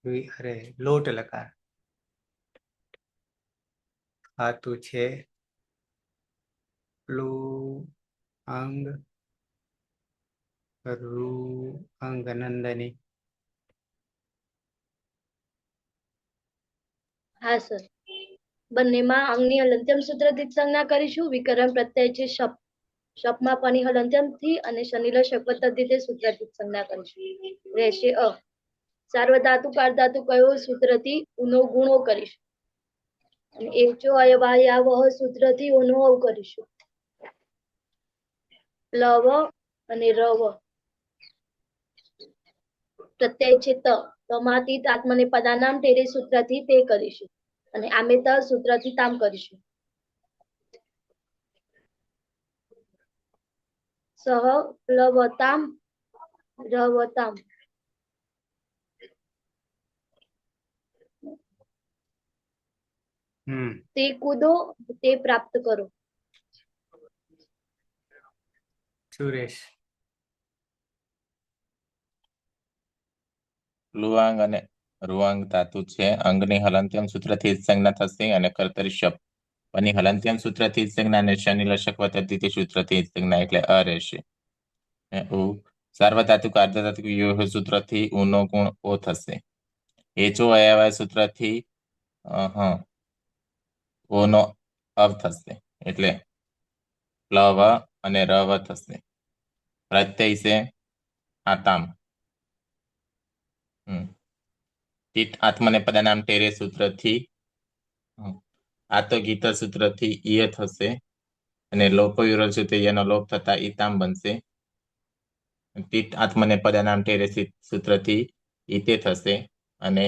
અરે લોટ લકાર ધાતુ છે પ્લુ અંગ રૂ અંગ નંદની. હા સર, બંનેમાં અંગની હલંત્યમ સૂત્રથી જ સંજ્ઞા કરીશું. વિકરણ પ્રત્યય છે શપ. શપમાં પની હલંત્યમથી અને શનિલ શકવતથી તે સૂત્રથી જ સંજ્ઞા કરીશું. રહેશે અ. સાર્વધાતુ કાર ધાતુ કયો સૂત્રથી ઉનો ગુણો કરીશું. અને એચો અયવાયા વહ સૂત્રથી ઓનો અવ કરીશું. પ્લવ અને રવ પ્રત્યય છે ત. તમાંથી આત્મને પદાનામ ટેરે સૂત્રથી તે કરીશું. અને આમે ત સૂત્રથી તામ કરીશું. સહ પ્લવતામ રવતામ. તે કૂદો તે પ્રાપ્ત કરો. સુરેશ. લુવાંગ અને રૂવાંગ ધાતુ છે અંગની હલંત્યમ સૂત્રથી જ સંજ્ઞા થશે અને કર્તરી શપ પની હલંત્યમ સૂત્રથી જ સંજ્ઞા અને શનિ લશક વતદ્ધિતિ સૂત્રથી જ સંજ્ઞા એટલે અ રહેશે. સાર્વધાતુક અર્ધધાતુક વ્યુહ સૂત્રથી ઉનો ગુણ ઓ થશે. એચો અયવાય સૂત્રથી ઓનો અવ થશે એટલે પ્લવ અને રવ થશે. પ્રત્યય છે આતામ. તીત આત્મને પદાનામ ટેરે સૂત્રથી આતો ગીત સૂત્રથી ઈય થશે અને લોપો યુરલ સૂત્ર એનો લોપ થતા ઈતામ બનશે. તીત આત્મને પદાનામ ટેરે સૂત્રથી ઈતે થશે અને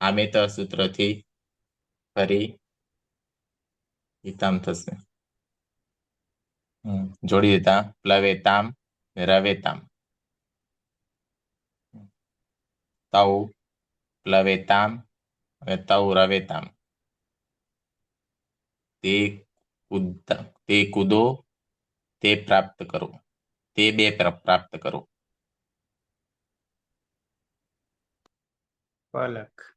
આમેત સૂત્રથી ફરી ઈતામ થશે. જોડી દેતા પ્લવેતામ રવેતામ. તૌ પ્લવેતામ અને તૌ રવેતામ. તે કૂદો તે પ્રાપ્ત કરો. તે બે પ્રાપ્ત કરો. પલક.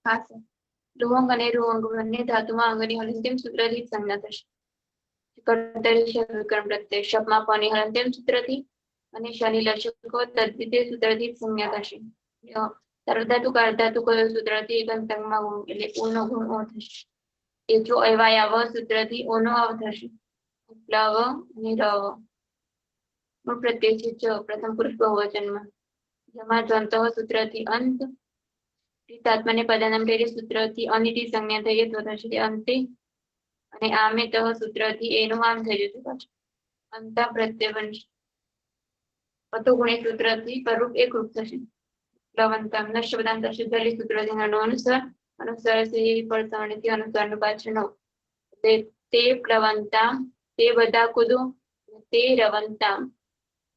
હા સર. રૂવંગ અને રૂવંગ બંને ધાતુમાં અંગની હલંત્યમ સૂત્રથી જ સંજ્ઞા થશે. કર્તરી શપ વિકર્ણ પ્રત્યય શપમાં પની હલંત્યમ સૂત્રથી અને શનિ લશકો તદ્ધિતે સૂત્રથી જ સંજ્ઞા થશે. સાર્વધાતુક અર્ધધાતુક સૂત્રથી ગંતંગમાં ગુણ એટલે ઉનો ગુણ ઓ થશે. એચો અયવાયાવ સૂત્રથી ઓનો અવ થશે. પ્લવ અને રવ. મૂળ પ્રત્યય છે ચ પ્રથમ પુરુષ બહુવચનમાં. જેમાં દ્વંત સૂત્રથી અંત આત્મને પદાનામ ટેરે સૂત્રથી અનિતિ સંજ્ઞા થઈ તો થશે અંતે અને આમે તહ સૂત્રથી એનું આમ થઈ જશે પાછું અંતા પ્રત્યય બનશે. અતુગુણી સૂત્રથી પરરૂપ એકરૂપ થશે. પ્લવંતમ નશ્યપદાંત શુદ્ધલી સૂત્રથી નનો અનુસાર છે પડતાણીથી અનુસારનું પાછળ નો તે પ્લવંતા તે બધા કૂદો તે રવંતા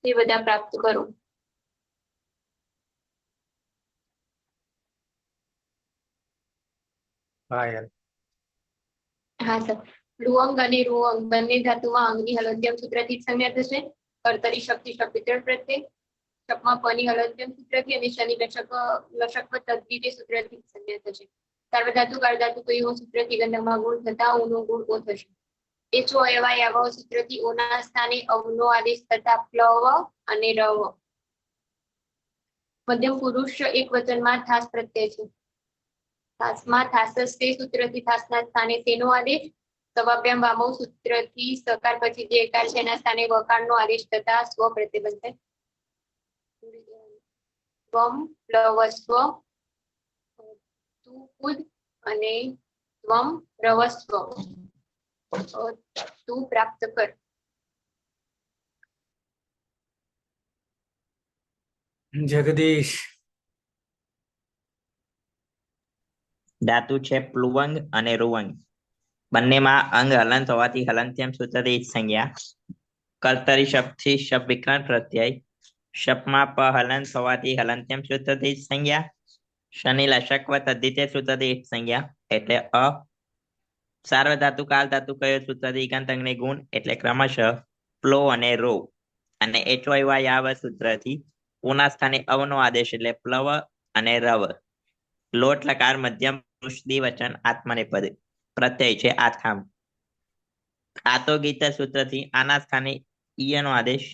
તે બધા પ્રાપ્ત કરો. પાયલ. હા સર. રૂઅંગ અને રૂઅંગ બંને ધાતુમાં અંગની હલંત્યમ સૂત્રથી જ સંજ્ઞા થશે. કર્તરી શક્તિ શપ વિકર્ણ પ્રત્યય શપમાં પની હલંત્યમ સૂત્રથી અને શનિ લશક તદ્ધિતે સૂત્રથી જ સંજ્ઞા થશે. સાર્વધાતુક અર્ધધાતુક એવો સૂત્રથી ગંધમાં ગુણ થતા ઉનો ગુણ ઓ થશે. એચો અયવાયાવ સૂત્રથી ઓના સ્થાને અવનો આદેશ થતા પ્લવ અને રવ. મધ્યમ પુરુષ એક વચનમાં થાસ પ્રત્યય છે. થાસમાં થાસસ તે સૂત્રથી થાસના સ્થાને તેનો આદેશ. સવાભ્યામ વામો સૂત્રથી સકાર પછી જે એકાર છે એના સ્થાને વકારનો આદેશ થતા સ્વ પ્રત્યય બનશે. સ્વમ પ્લવસ્વ તું કુદ અને સ્વમ રવસ્વ તું પ્રાપ્ત કર. જગદીશ. ધાતુ છે પ્લુવંગ અને રૂવંગ. બંનેમાં અંગ હલંત હોવાથી હલંત્યમ સૂત્રથી જ સંજ્ઞા. કર્તરી શપથી શપ વિકર્ણ પ્રત્યય શપમાં પ હલંત હોવાથી હલંત્યમ સૂત્રથી જ સંજ્ઞા. શનિ લશક તદ્ધિતે સૂત્રથી જ સંજ્ઞા એટલે અ. સાર્વધાતુક અર્ધધાતુક સૂત્રથી ઇકાંત અંગને ગુણ એટલે ક્રમશઃ પ્લો અને રો અને એચવાય સૂત્રથી ઓના સ્થાને અવનો આદેશ એટલે પ્લવ અને રવ. લોટ લકાર મધ્યમ પુરુષ દ્વિવચન આત્મનેપદ પ્રત્યય છે આથામ. આતો ગીત સૂત્રથી આના સ્થાને ઈયનો આદેશ.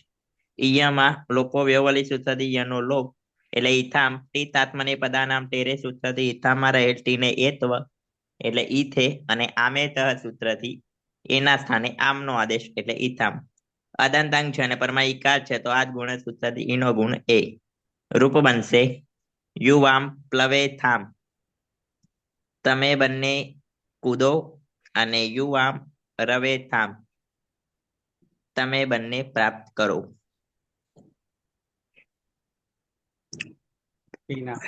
ઈયમાં લોકો વ્યવલી સૂત્રથી ઈયનો લોપ એટલે ઈથામ. ટીત આત્મને પદાનામ ટેરે સૂત્રથી ઈથામાં રહેલ ટીને એત્વ એટલે ઈથે અને આમેત સૂત્રથી એના સ્થાને આમનો આદેશ એટલે ઈથામ. અદંતાંગ છે અને પરમાં ઈકાર છે તો આ જ ગુણ સૂત્રથી ઈનો ગુણ એ. રૂપ બનશે યુવામ પ્લવે થામ. તમે બંને કૂદો અને યુવામ રવે થામ. તમે બંને પ્રાપ્ત કરો. ટીના.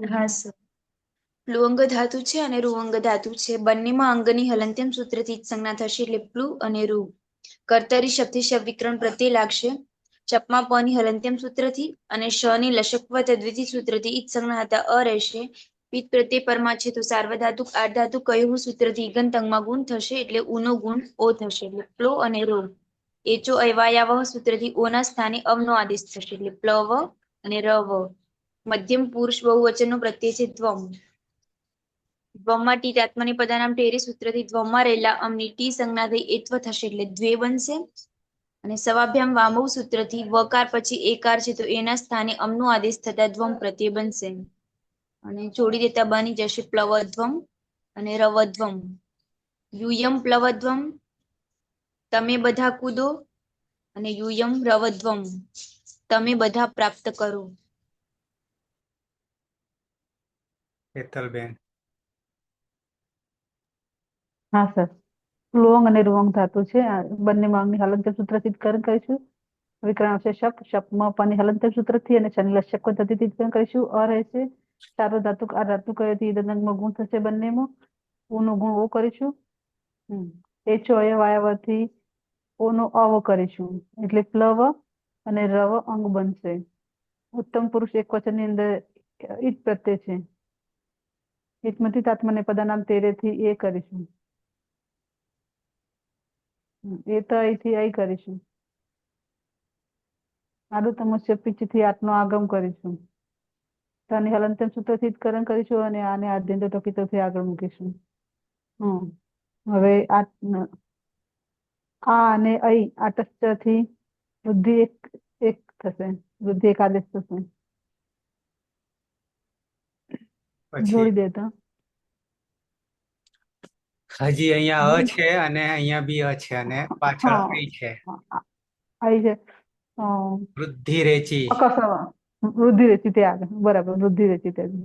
હા સર. પ્લુઅંગ ધાતુ છે અને રૂઅંગ ધાતુ છે. બંનેમાં અંગની હલંત્યમ સૂત્રથી જ સંજ્ઞા થશે એટલે પ્લુ અને રૂ. કર્તરી શબ્દથી શબ વિકર્ણ પ્રત્યય લાગશે. શપમાં પની હલંત્યમ સૂત્રથી અને શની લશકવ તદ્વિતિ સૂત્રથી ઈજ સંજ્ઞા હતા અ રહેશે. પિત પ્રત્યય પરમાં છે તો સાર્વધાતુક અર્ધધાતુક કયું સૂત્રથી ઈગંત અંગમાં ગુણ થશે એટલે ઉનો ગુણ ઓ થશે એટલે પ્લો અને રો. એચો અયવાયાવહ સૂત્રથી ઓના સ્થાને અવનો આદેશ થશે એટલે પ્લવ અને રવ. મધ્યમ પુરુષ બહુવચનનો પ્રત્યય છે દ્વમ. દ્વમમાં ટી આત્મની પદાનામ ટેરે સૂત્રથી દ્વમમાં રહેલા અમની ટી સંજ્ઞા થઈ એત્વ થશે એટલે દ્વે બનશે. અને સવાભ્યામ વામૌ સૂત્રથી વકાર પછી એકાર છે તો એના સ્થાને અમનો આદેશ થતા દ્વમ પ્રત્યય બનશે. અને જોડી દેતા બની જશે પ્લવધ્વમ અને રવધ્વમ. યુયમ પ્લવધ્વમ તમે બધા કૂદો અને યુયમ રવધ્વમ તમે બધા પ્રાપ્ત કરો. હેતલબેન. હા સર. પ્લુવંગ અને રુવંગ ધાતુ છે આ બંનેમાં અંગની હલનચલન સૂત્રથી જ કરણ કરીશું. વિકરણ આવશે શપ. શપમાં પાની હલનચલન સૂત્રથી અને શનિ લશક પદ્ધતિથી જ કરણ કરીશું. અ રહેશે. સારો ધાતુ આ ધાતુ કયોથી દંડમાં ગુણ થશે બંનેમાં. ઊનો ગુણ ઓ કરીશું. એચો અયવાયાવથી ઓનો અવ કરીશું એટલે પ્લવ અને રવ અંગ બનશે. ઉત્તમ પુરુષ એક વચનની અંદર ઈટ પ્રત્યય છે. ઈટમાંથી તાત્મને પદાનામ તેરેથી એ કરીશું. એ તો અહીંથી અહીં કરીશું. આડું તમસ્ય પીછથી આટનો આગમ કરીશું. તને હલનચલન સૂત્રથી જ કરણ કરીશું અને આને આદ્યંત ટોકીતોથી આગળ મૂકીશું. હવે આ અને અહીં આ ટસ્ચથી વૃદ્ધિ એક થશે. વૃદ્ધિ એક આદેશ થશે. પછી જોડી દેતા હજી અહીંયા અ છે અને અહીંયા બી અ છે અને પાછળ હા કઈ છે અહીં છે વૃદ્ધિ રેચી. અકસ્માત વૃદ્ધિ રેચી તે આગળ બરાબર વૃદ્ધિ રેચી તે આગળ.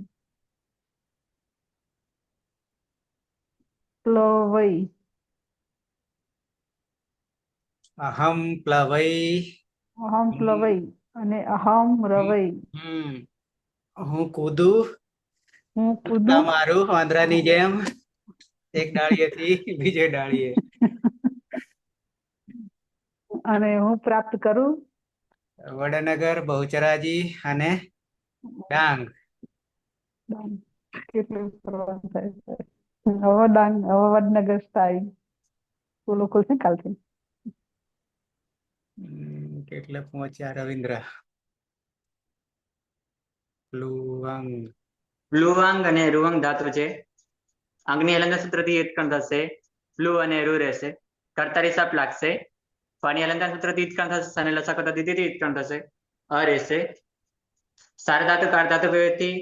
પ્લવઈ અહમ પ્લવઈ. અહમ પ્લવઈ અને અહમ રવઈ. હું કૂદું. હું કૂદકા કૂદું મારું વાંદરાની જેમ એક ડાળીએથી બીજે ડાળીએ. અને હું પ્રાપ્ત કરું. વડનગર બહુચરાજી અને ડાંગ. કેટલું કરવાનું થાય છે. હવે ડાંગ હવે વડનગર સ્થાયી સ્કૂલો ખુલશે કાલથી. કેટલે પહોંચ્યા રવિન્દ્ર. પ્લુવંગ. પ્લુવાંગ અને રૂવંગ ધાતુ છે. અંગની હલનચલન સૂત્રથી ઉત્પન્ન થશે. પ્લુ અને રૂ રહેશે. કર્તારી સપ લાગશે. ફની હલનચલન સૂત્રથી ઉત્પન્ન થશે અને લસક પદ્ધતિથી ઉત્પન્ન થશે. અ રહેશે. સાર ધાતુ કાર ધાતુ પ્રયોગથી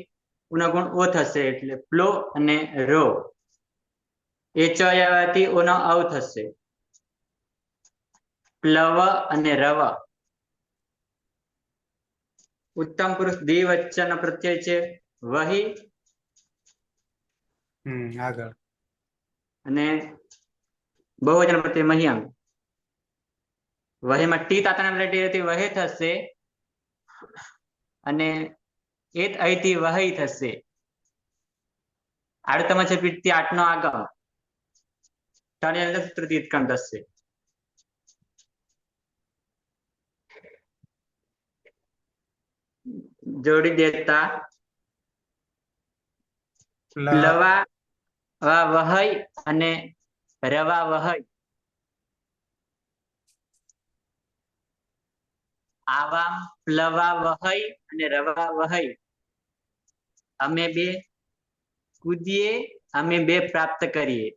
ગુણ ઓ થશે એટલે પ્લો અને રો. એચ આવવાથી ઓનો અવ થશે. પ્લવ અને રવ. ઉત્તમ પુરુષ દ્વિવચન પ્રત્યય છે વહી આગળ અને બહુવચન પ્રત્યય મહ્યંગ. વહીમાં ટી તાતાના પ્લેટી વહે થશે અને એત અહીંથી વહી થશે. આડતમ છે પીઠથી આઠનો આગમ તને અંદર સૂત્રથી ઉત્પન્ન થશે. જોડી દેતા પ્લવા વહય અને રવા વહય. આવામ પ્લવા વહય અને રવા વહય. અમે બે કૂદીએ અમે બે પ્રાપ્ત કરીએ.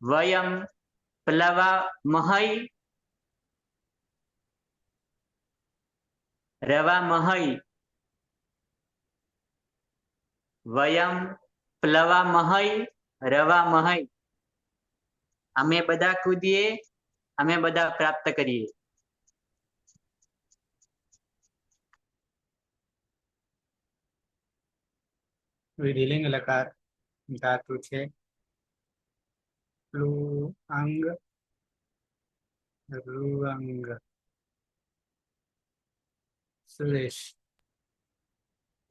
વયમ પ્લવા મહય રવા મહય. વયમ પ્લવા મહય રવા મહય. અમે બધા કૂદીએ અમે બધા પ્રાપ્ત કરીએ. વિધિલિંગ લકાર ધાતુ છે. પ્લુઅંગ રૂઅંગ. સુરેશ.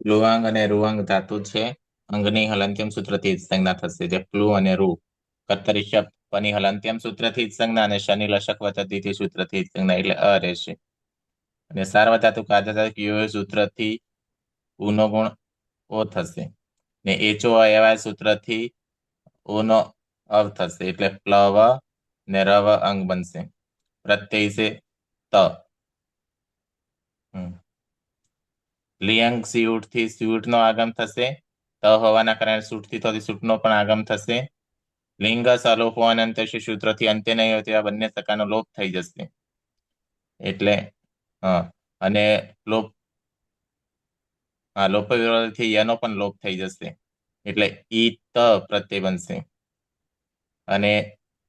પ્લુવાંગ અને રૂવાંગ ધાતુ છે. અંગની હલંત્યમ સૂત્રથી સંજ્ઞા થશે જે પ્લુ અને રૂ. કર્તરી શબ્દ પની હલંત્યમ સૂત્રથી સંજ્ઞા અને શનિ લશક પદ્ધતિથી સૂત્રથી સંજ્ઞા એટલે અ રહેશે. અને સાર્વધાતુક આધાધાતુક યુ સૂત્રથી ઉનો ગુણ ઓ થશે ને એચો એવા સૂત્રથી ઓનો અવ થશે એટલે પ્લવ ને રવ અંગ બનશે. પ્રત્યય છે ત લિયંગ સિયુટ થી સ્યુટ નો આગમ થશે. ત હોવાના કારણે સૂટ થી થતી સૂટ નો પણ આગમ થશે. લિંગ સલોપો અનંત સૂત્ર થી અંત્ય નહીં હોય તેવા બંને સકાનો લોપ થઈ જશે. એટલે અને લોપ લોપ વિરોધથી યનો પણ લોપ થઈ જશે. એટલે ઈ ત પ્રત્યય બનશે. અને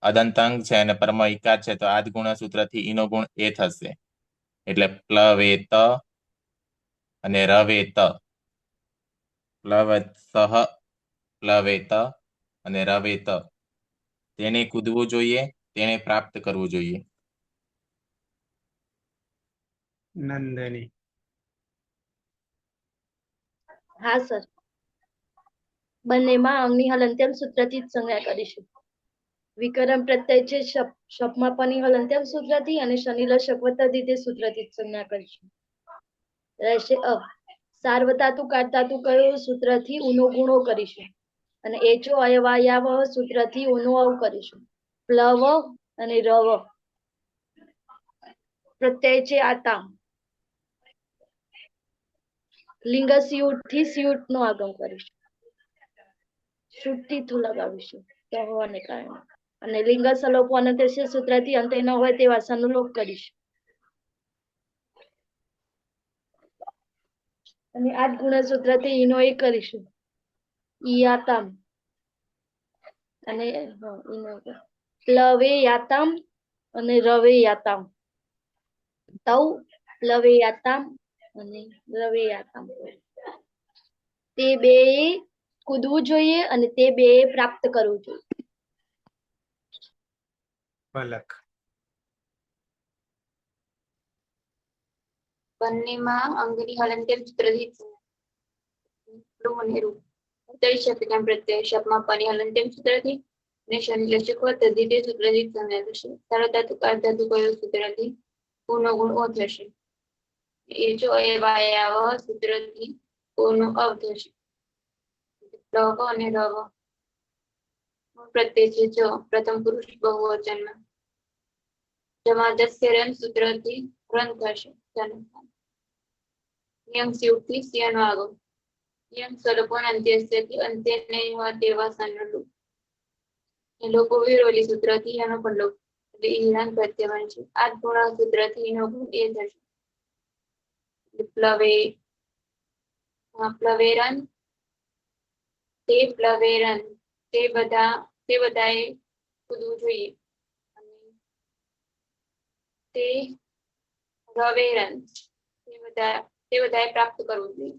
અદંતાંગ છે અને પરમ ઇકાર છે તો આદ ગુણ સૂત્રથી ઈનો ગુણ એ થશે. એટલે પ્લવેત અને રવેત. પ્લવત્સહ પ્લવેત અને રવેત. તેને કૂદવું જોઈએ, તેને પ્રાપ્ત કરવું જોઈએ. નંદની. હા સર. બંનેમાં અંગની હલંત્યમ સૂત્રથી જ સંજ્ઞા કરીશું. વિકર્ણ પ્રત્યય છે શપમાં પની હલંત્યમ સૂત્રથી અને શનિ લશક વત્તા દીધે સૂત્રથી જ સંજ્ઞા કરીશું. રહેશે અ. સાર્વધાતુ કાઢધાતુ કયો સૂત્રથી ઉનો ગુણો કરીશું. અને એચો અયવાયાવ સૂત્રથી ઉનો અવ કરીશું. પ્લવ અને રવ પ્રત્યય છે આતા. લિંગ સ્યુટ થી સ્યુટ નો આગમ કરીશું. શુદ્ધિ લગાવીશું તો હોવાને કારણે. અને લિંગ સલોપો અનંત સૂત્રથી અંતે ન હોય તે વાસણનો લોપ કરીશું. અને આજ ગુણસૂત્રથી ઈનો એ કરીશું. યાતામ અને પ્લવે યાતામ અને રવે યાતામ. તૌ પ્લવે યાતામ અને રવે યાતામ. તે બે કૂદવું જોઈએ અને તે બે પ્રાપ્ત કરવું જોઈએ. પલક. બંનેમાં અંગની હલંત્યમ સૂત્રથી પ્રત્યય શપમાં પની હલંત્યમ સૂત્રથી અને શનિ લશક તદ્ધિતે સૂત્રથી સંજ્ઞા થશે. સાર્વધાતુ કાઢધાતુ કયો સૂત્રથી પૂર્ણ ગુણ ઓ થશે. એ જો અયવાયાવ સૂત્રથી ઓનો અવ થશે. રવ અને રવ પ્રત્યય છે જો પ્રથમ પુરુષ બહુવચનમાં. જમાદસ્ય રન સૂત્રથી રન થશે. નિયમ સ્યુટથી સિયાનો આગમ. નિયમ સ્વરૂપો અંત્યસ્યથી અંત્ય નહીં હોય તેવા સનલું. એ લોકો વિરોલી સૂત્રથી એનો પણ લોપ. એટલે ઈરાન પ્રત્યય બનશે. આ ગુણ સૂત્રથી એનો ગુણ એ થશે. પ્લવેરન તે પ્લવેરન તે બધાએ કૂદવું જોઈએ. તે રવેરન તે બધાએ પ્રાપ્ત કરવું જોઈએ.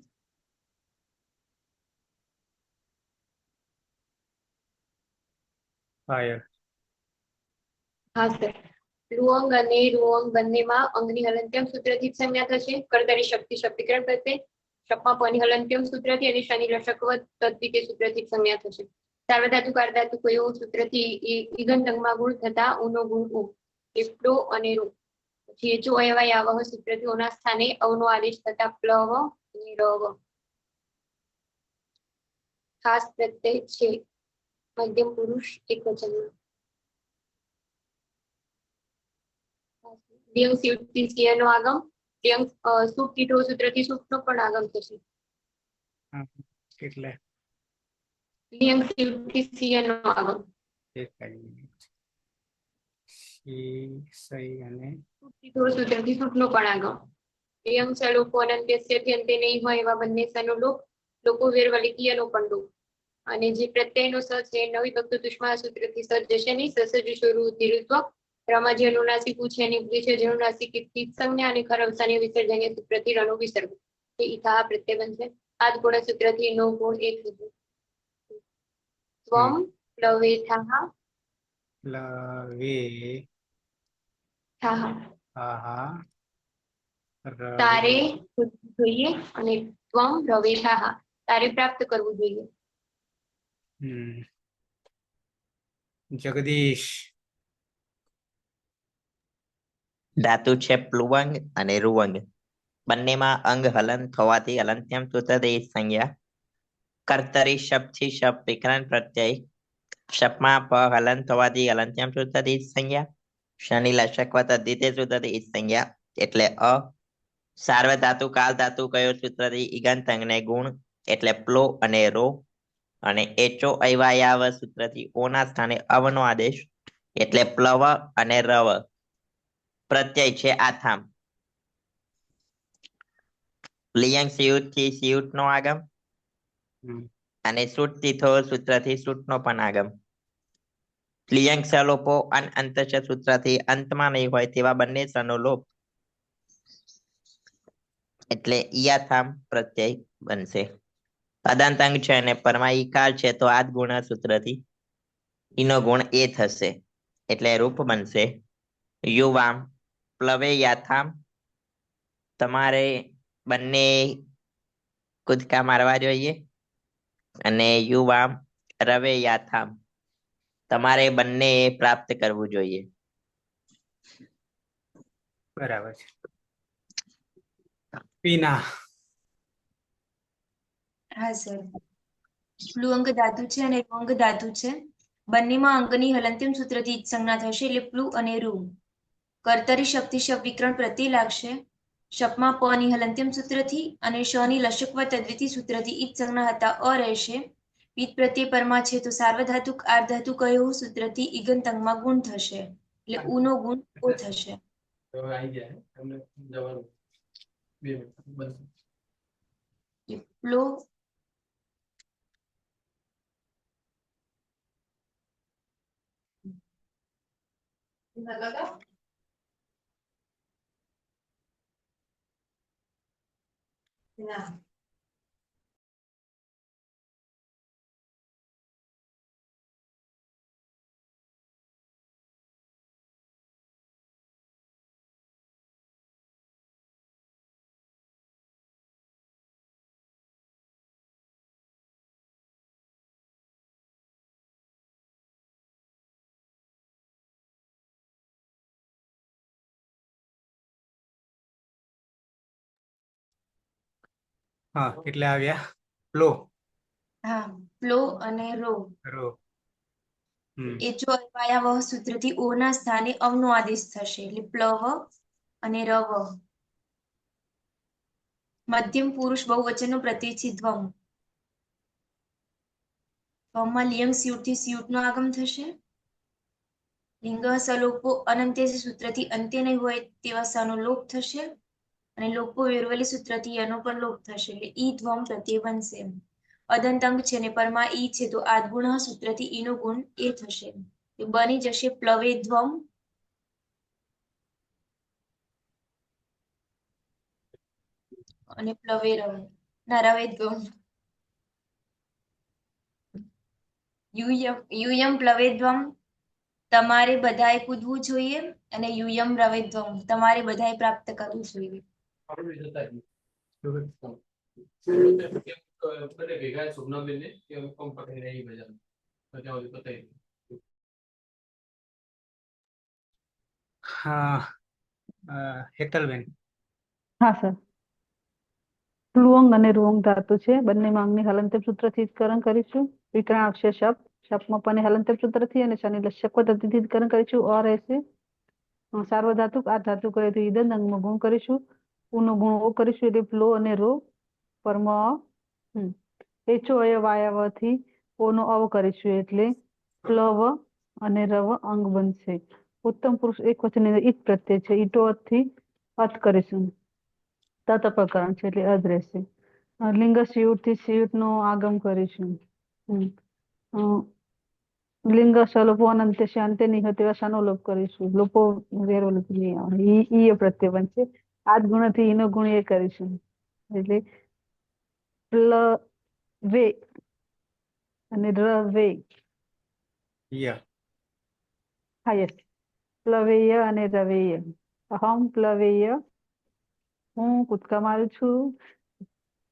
ફાયર. હા સર. લુઅંગ અને રૂઅંગ બંનેમાં અંગની હલંત્યમ સૂત્રથી જ સંજ્ઞા થશે. કર્તારી શક્તિ શબ્દીકરણ પ્રત્યય શપમાં પની હલંત્યમ સૂત્રથી અને શનિ લશકવત તદ્ધિતે સૂત્રથી જ સંજ્ઞા થશે. સાર્વધાતુ કારધાતુ કયો સૂત્રથી ઈગંતંગમાં ગુણ થતા ઉનો ગુણ ઉ. પ્લો અને રૂ. પછી જો અયવાયાવ સૂત્રથી ઓના સ્થાને અવનો આદેશ થતા પ્લવ અને રવ. ખાસ પ્રત્યય છે મધ્યમ પુરુષ એકવચનમાં. લિયંગ સ્યુટથી સિયનો આગમ. લિયંગ સૂપ કીટો સૂત્રથી સૂપનો પણ આગમ થશે. એટલે લિયંગ સ્યુટથી સિયનો આગમ. અને સૂત્રથી સૂપનો પણ આગમ. લિયંગ સલોપો અનંત્યસ્યથી અંતે નહીં હોય એવા બંને સનો લોપ. લોકો વેરવલિકીયનો પણ લોપ. અને જે પ્રત્યયનો સ છે નવી ભક્ત દુષ્મા સૂત્રથી સજ જશે નહીં. સસજ સ્વરૂપ ધીરુત્વ રમાજી અનુનાસિક પૂછે અને ઉદ્દેશ્ય જનુનાસિક સંજ્ઞા અને ખરવસાની વિસર્જનીય સૂત્રથી રણુ વિસર્ગ. તે ઈથા પ્રત્યય બનશે. આદ ગુણ સૂત્રથી નો ગુણ એક થશે. સ્વમ પ્લવેથાહ પ્લવે થાહ તારે જોઈએ અને ત્વમ રવેથાહ તારે પ્રાપ્ત કરવું જોઈએ. જગદીશ. ધાતુ છે પ્લુવંગ અને રૂવંગ. બંનેમાં અંગ હલન થવાથી હલંત્યમ સૂત્રથી સંજ્ઞા. કર્તરી શબ્દથી શબ્દ વિકરણ પ્રત્યય શપમાં પ હલન થવાથી હલંત્યમ સૂત્રથી સંજ્ઞા. શનિ લશક તદ્ધિતે સૂત્રથી સંજ્ઞા. એટલે અ. સાર્વધાતુ કાલ ધાતુ કયો સૂત્રથી ઈગંત અંગને ગુણ એટલે પ્લો અને રો. અને એચો અયવાયાવ સૂત્રથી ઓના સ્થાને અવનો આદેશ એટલે પ્લવ અને રવ. પ્રત્યય છે આથામ. લિયંગ સિયુટ થી સિયુટ નો આગમ હમ. અને સુટ તીથો સૂત્રથી સુટ નો પણ આગમ. લિયંગ સલોપો અંત સૂત્રથી અંતમાં નહીં હોય તેવા બંને સનો લોપ એટલે ઈયાથામ પ્રત્યય બનશે. પદાંતાંગ છે અને પરમાયિકાર છે તો આદ ગુણ સૂત્રથી ઈનો ગુણ એ થશે એટલે રૂપ બનશે યુવામ પ્લવે યાથામ. તમારે બંને કૂદકા મારવા જોઈએ. અને યુવામ રવે યાથામ. તમારે બંને પ્રાપ્ત કરવું જોઈએ. બરાબર છે. પીના. હા સર. પ્લુઅંગ ધાતુ છે અને રૂઅંગ ધાતુ છે. બંનેમાં અંગની હલંત્યમ સૂત્રથી સંજ્ઞા થશે એટલે પ્લુ અને રૂ. કર્તરી શક્તિ શબ વિકરણ પ્રત્યય લાગશે. શપમાં પ ની હલંત્યમ સૂત્રથી અને શ ની લશકવ તદ્વિતી સૂત્રથી ઈદ સંજ્ઞા હતા અ રહેશે. પિત પ્રત્યય પરમાં છે તો સાર્વધાતુક આર્ધાતુ કયો સૂત્રથી ઈગંત અંગમાં ગુણ થશે એટલે ઉનો ગુણ ઓ થશે. પ્લો ના હા કેટલે આવ્યા પ્લો હા પ્લો અને રો. રો. હમ. એચો અયવાયાવહ સૂત્રથી ઓ ના સ્થાને અવનો આદેશ થશે એટલે પ્લવ અને રવ. મધ્યમ પુરુષ બહુવચનનો પ્રત્યય છે ધ્વમ. ધ્વમમાં લિયંગ સ્યુટ થી સ્યુટ નો આગમ થશે. લિંગ સલોપો અનંત્ય સૂત્રથી અંત્ય નહીં હોય તેવા સનો લોપ થશે. અને લોપો વેરવલી સૂત્રથી એનો પણ લોપ થશે એટલે ઈ ધ્વમ પ્રત્યય બનશે. અદંતંગ છે ને પરમાં ઈ છે તો આદગુણ સૂત્રથી ઈનો ગુણ એ થશે. એ બની જશે પ્લવે ધ્વમ. અને પ્લવે રવ ના રવે ધ્વમ. યુયમ પ્લવે ધ્વમ. તમારે બધાએ કૂદવું જોઈએ અને યુયમ રવે ધ્વમ તમારે બધાએ પ્રાપ્ત કરવું જોઈએ. હા હેતલબેન. હા સર. પ્લુઅંગ અને રૂઅંગ ધાતુ છે બંનેમાં અંગની હલંત્યમ સૂત્રથી જ કરણ કરીશું. વિકરણ આવશે શપ. શપમાં પણ હલંત્યમ સૂત્રથી અને શનિ લશક પદ્ધતિથી જ કરણ કરીશું અ રહેશે. સાર્વધાતુક આ ધાતુ કહે તો ઈદન અંગમાં ગુણ કરીશું. ઉનો ગુણ ઓ કરીશું એટલે પ્લો અને રો. પરમ એચો અયવાયાવથી ઓનો અવ કરીશું એટલે પ્લવ અને રવ અંગ બનશે. ઉત્તમ પુરુષ એક વચન ઈટ પ્રત્યય છે ઈટો થી અત કરીશું. તત પ્રકરણ છે એટલે અદ રહેશે. લિંગ સિયુટ થી સિયુટ નો આગમ કરીશું. લિંગ સલોપો અનંત્ય છે અંત્ય નહીં હોય તેવા સનો લોપ કરીશું. લોપો વેરો લોપ નહીં આવે ઈ એ પ્રત્યય બનશે. આદ ગુણ થી ઈનો ગુણ એ કરીશું એટલે પ્લવે અને રવે. ય. હા યસ. પ્લવેય અને રવેય. અહમ પ્લવેય હું કૂદકા મારું છું.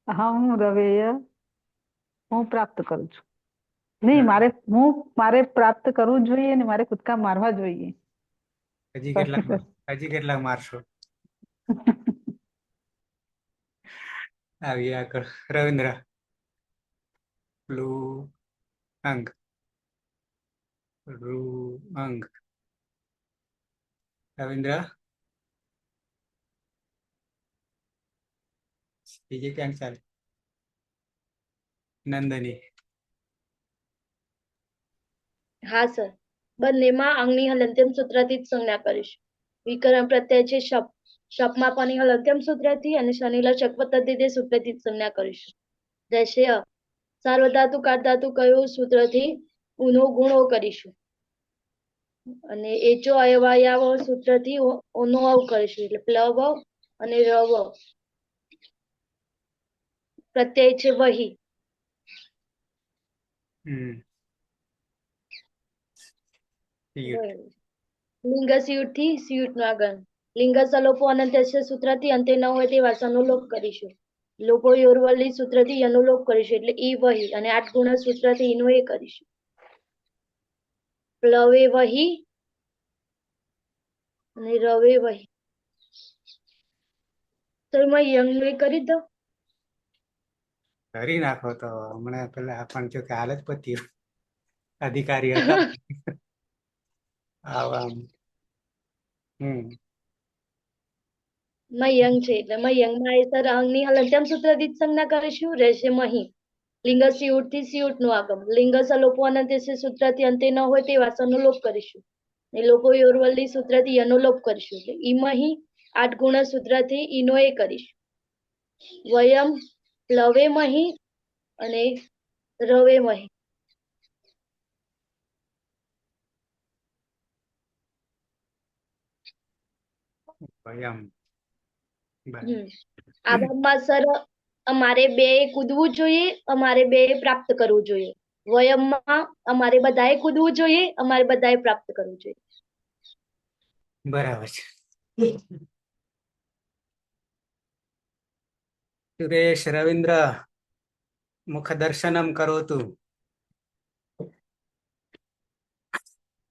અહમ રવેય હું પ્રાપ્ત કરું છું. નહીં મારે પ્રાપ્ત કરવું જોઈએ ને મારે કૂદકા મારવા જોઈએ. હજી કેટલાક મારશો. આવી આગળ રવિન્દ્ર. પ્લુ અંગ રૂ અંગ. રવિન્દ્ર બીજી ક્યાંક ચાલે નંદની હા સર, બંનેમાં અંગની હલંત્યમ સૂત્રથી જ સંજ્ઞા કરીશું. વિકરણ પ્રત્યય છે શપ, શપમાં પની હલંત્યમ સૂત્રથી અને શનિલા શકવતદ્ધિતે સૂત્રથી જ સંજ્ઞા કરીશું. રહેશે અ. સાર્વધાતુ કારધાતુ કયો સૂત્રથી ઉનો ગુણો કરીશું અને એચો અયવાયાવ સૂત્રથી ઓનો અવ કરીશું એટલે પ્લવ અને રવ. પ્રત્યય છે વહી. લિંગ સિયુટ થી સિયુટ નો આગળ લિંગ સલોપો અનંત્ય સૂત્રથી અંતે ન હોય તે વાસણનો લોપ કરીશું. લોપો યોરવલી સૂત્રથી યનો લોપ કરીશું એટલે ઈ વહી અને 8 ગુણ સૂત્રથી ઈનો એ કરીશું. પ્લવે વહી અને રવે વહી. તો એમાં યંગ એ કરી દો. કરી નાખો તો હમણાં પેલા પણ જો કે હાલ જ પત્યું અધિકારી હતા આવા મયંગ છે એટલે મયંગમાં એ સર અંગની હલંત્યમ સૂત્રથી જ સંજ્ઞા કરીશું. રહેશે મહી. લિંગ સિયુટ થી સિયુટ નું આગમ લિંગ સલોપો અનંત્ય સૂત્રથી અંતે ન હોય તે વાસણનો લોપ કરીશું. એ લોપો યોરવલી સૂત્રથી યનો લોપ કરીશું એટલે ઈ મહી 8 ગુણ સૂત્રથી ઈનો એ કરીશું. વયમ પ્લવે મહી અને રવે મહી. વયમ આવામાં સર અમારે બે કૂદવું જોઈએ, અમારે બે પ્રાપ્ત કરવું જોઈએ. વયમમાં અમારે બધાએ કૂદવું જોઈએ, અમારે બધાએ પ્રાપ્ત કરવું જોઈએ. બરાબર છે. સુરેશ રવિન્દ્ર મુખ દર્શનમ કરોતુ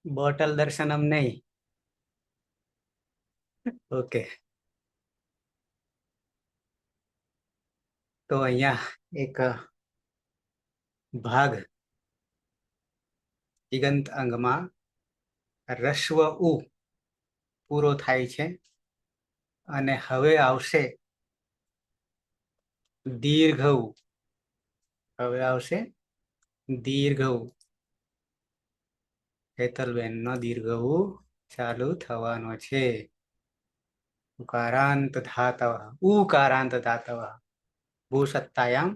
બોટલ દર્શનમ નહીં. ઓકે, તો અહીંયા એક ભાગ દિગંત અંગમાં રસ્વ ઉ પૂરો થાય છે અને હવે આવશે દીર્ઘ ઉ. હવે આવશે દીર્ઘ ઉ. હેતલબેન નો દીર્ઘ ઉ ચાલુ થવાનો છે. ઉકારાંત ધાતવ ઉકારાંત ધાતવ ભૂ સત્તાયામ.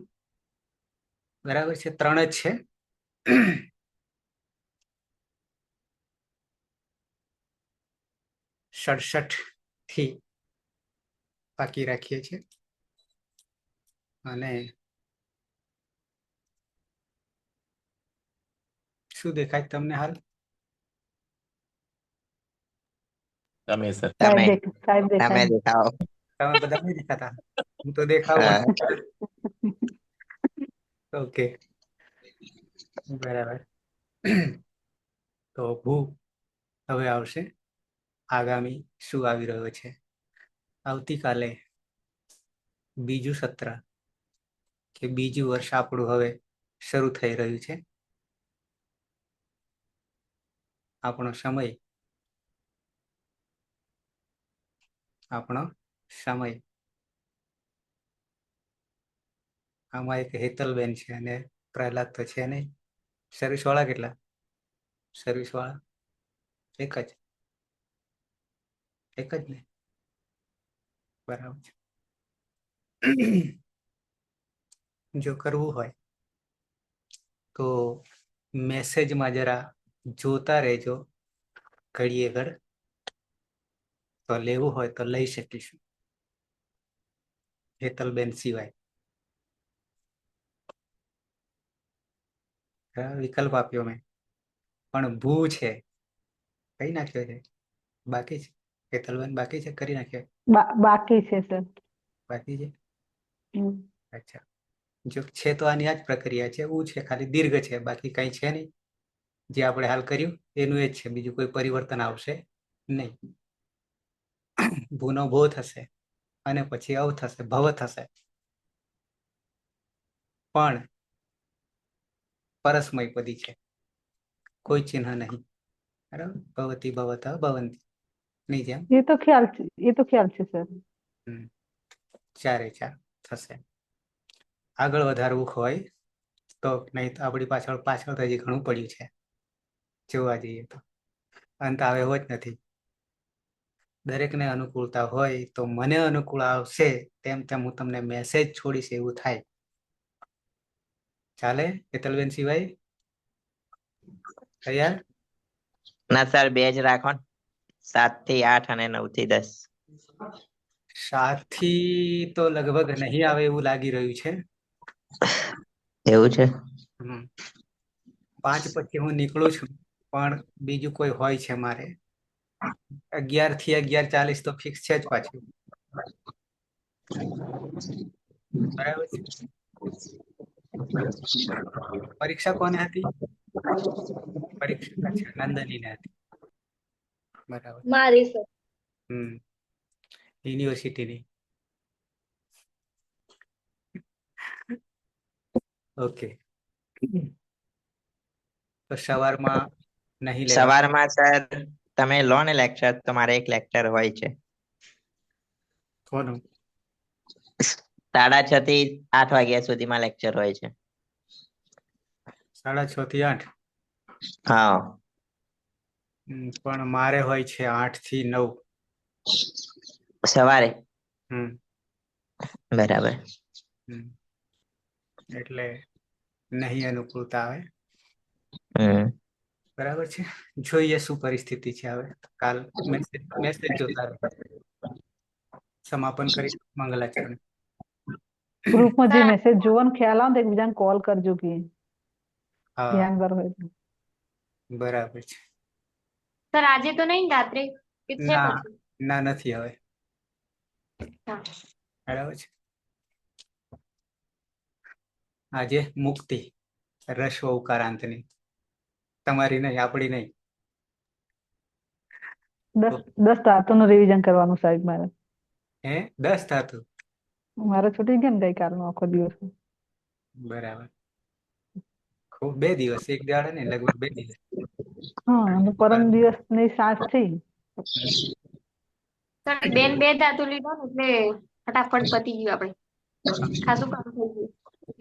બરાબર છે, 3 જ છે. સડસઠ થી બાકી રાખીએ છીએ અને શું દેખાય તમને હાલ? તમે સર તમે સાહેબ તમે દેખાય. દેખાઓ. તમે બધા નહીં દેખાતા, હું તો દેખાવું. ઓકે, બરાબર. તો ભૂ હવે આવશે. આગામી શું આવી રહ્યો છે? આવતીકાલે બીજું સત્ર કે બીજું વર્ષ આપણું હવે શરૂ થઈ રહ્યું છે. આપણો સમય આમાં એક હેતલબેન છે અને પ્રહલાદ તો છે નહીં. સર્વિસ વાળા કેટલા? સર્વિસ વાળા એક જ ને? બરાબર છે. જો કરવું હોય તો મેસેજમાં જરા જોતા રહેજો. ઘડીએ ઘડ તો લેવું હોય તો લઈ શકીશું, હેતલબેન સિવાય. વિકલ્પ આપ્યો મેં, પણ ભૂ છે કઈ નાખ્યો છે? બાકી છે હેતલબેન? બાકી છે? કરી નાખ્યો? બાકી છે સર. બાકી છે. અચ્છા, જો છે તો આની આ જ પ્રક્રિયા છે. ઉ છે, ખાલી દીર્ઘ છે, બાકી કઈ છે નહીં. જે આપણે હાલ કર્યું એનું એ જ છે, બીજું કોઈ પરિવર્તન આવશે નહીં. ભૂનો ભો થશે અને પછી અવ થશે, ભવ થશે. પણ પરસ્મય પદી છે, કોઈ ચિહ્ન નહીં. બરાબર, ભવતી ભવત ભવંતી ની જેમ એ તો ખ્યાલ છે સર. 4 થશે. આગળ વધારવું હોય તો, નહીં તો આપણી પાછળ પાછળ તો હજી ઘણું પડ્યું છે જોવા જઈએ તો. અંત આવે એવો જ નથી. દરેકને અનુકૂળતા હોય તો મને અનુકૂળ આવશે તેમ તેમ હું તમને મેસેજ છોડીશ એવું થાય. ચાલે હેતલબેન સિવાય? તૈયાર? ના સર, 2 જ રાખો ને. 7 થી 8 અને 9 થી 10. 7 થી તો લગભગ નહીં આવે એવું લાગી રહ્યું છે. એવું છે? 5 પછી હું નીકળું છું, પણ બીજું કોઈ હોય છે મારે. 11 થી 11:40 તો ફિક્સ છે જ પાછું. બરાબર છે. પરીક્ષા કોને હતી? પરીક્ષા અચ્છા નંદનીને હતી. બરાબર. મારી સર. યુનિવર્સિટીની. ઓકે. તો સવારમાં નહીં લેવા. સવારમાં સર તમે લો ને લેક્ચર, તો મારે એક લેક્ચર હોય છે. કોનું? 6:30 થી 8 વાગ્યા સુધીમાં લેક્ચર હોય છે. 6:30 થી 8. હા. પણ મારે હોય છે 8 થી 9. સવારે? હમ બરાબર. એટલે નહીં અનુકૂળતા આવે. બરાબર છે. જોઈએ શું પરિસ્થિતિ છે હવે. કાલ મેસેજ જોતા રહો. સમાપન કરી મંગલાચરણ. ગ્રુપમાં જે મેસેજ જોવાનો ખ્યાલ આવે તો એકબીજાને કોલ કરજો કે હા ધ્યાન વાર હોય તો. બરાબર છે. સર આજે તો નહીં રાત્રે કે છે ના પછી? ના નથી હવે. હા. બરાબર છે. આજે મુક્તિ રસ્વ ઉકારાંતની. તમારી નહીં, આપણી નહીં. 10 ધાતુનું રિવિઝન કરવાનું સાહેબ મારે. હે 10 ધાતુ? મારે છૂટી ગયા ને ગઈકાલનો આખો દિવસ. બરાબર. ખૂબ 2 દિવસ, એક દાડે ને લગભગ 2 દિવસ. હા, અને પરમ દિવસની સાંજ થઈ. સર બેન 2 ધાતુ લીધો ને એટલે ફટાફટ પતી ગયું આપણે. ખાસું કામ થઈ ગયું.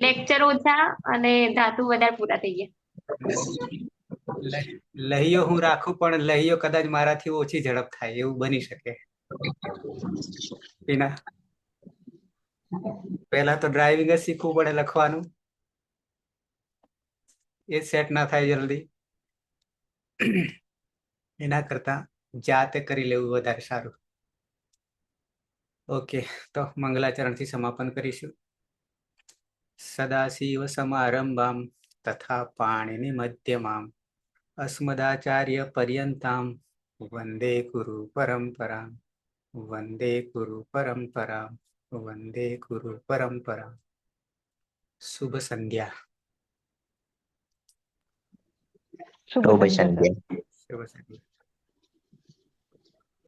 લેક્ચર ઓછા અને ધાતુ વધારે પૂરા થઈ ગયા. લહીઓ હું રાખું, પણ લહીઓ કદાચ મારાથી ઓછી ઝડપ થાય એવું બની શકે. એના પહેલા તો ડ્રાઇવિંગ જ શીખવું પડે, લખવાનું એ સેટ ના થાય જલ્દી. એના કરતા જાતે કરી લેવું વધારે સારું. ઓકે, તો મંગલાચરણથી સમાપન કરીશું. સદાશિવ સમારંભામ તથા પાણીની મધ્યમામ અસ્મદાચાર્ય પર્યંતામ વંદે ગુરુ પરંપરામ. વંદે ગુરુ પરંપરામ. વંદે ગુરુ પરંપરામ. શુભ સંધ્યા. શુભ સંધ્યા. સંધ્યા. શુભ સંધ્યા.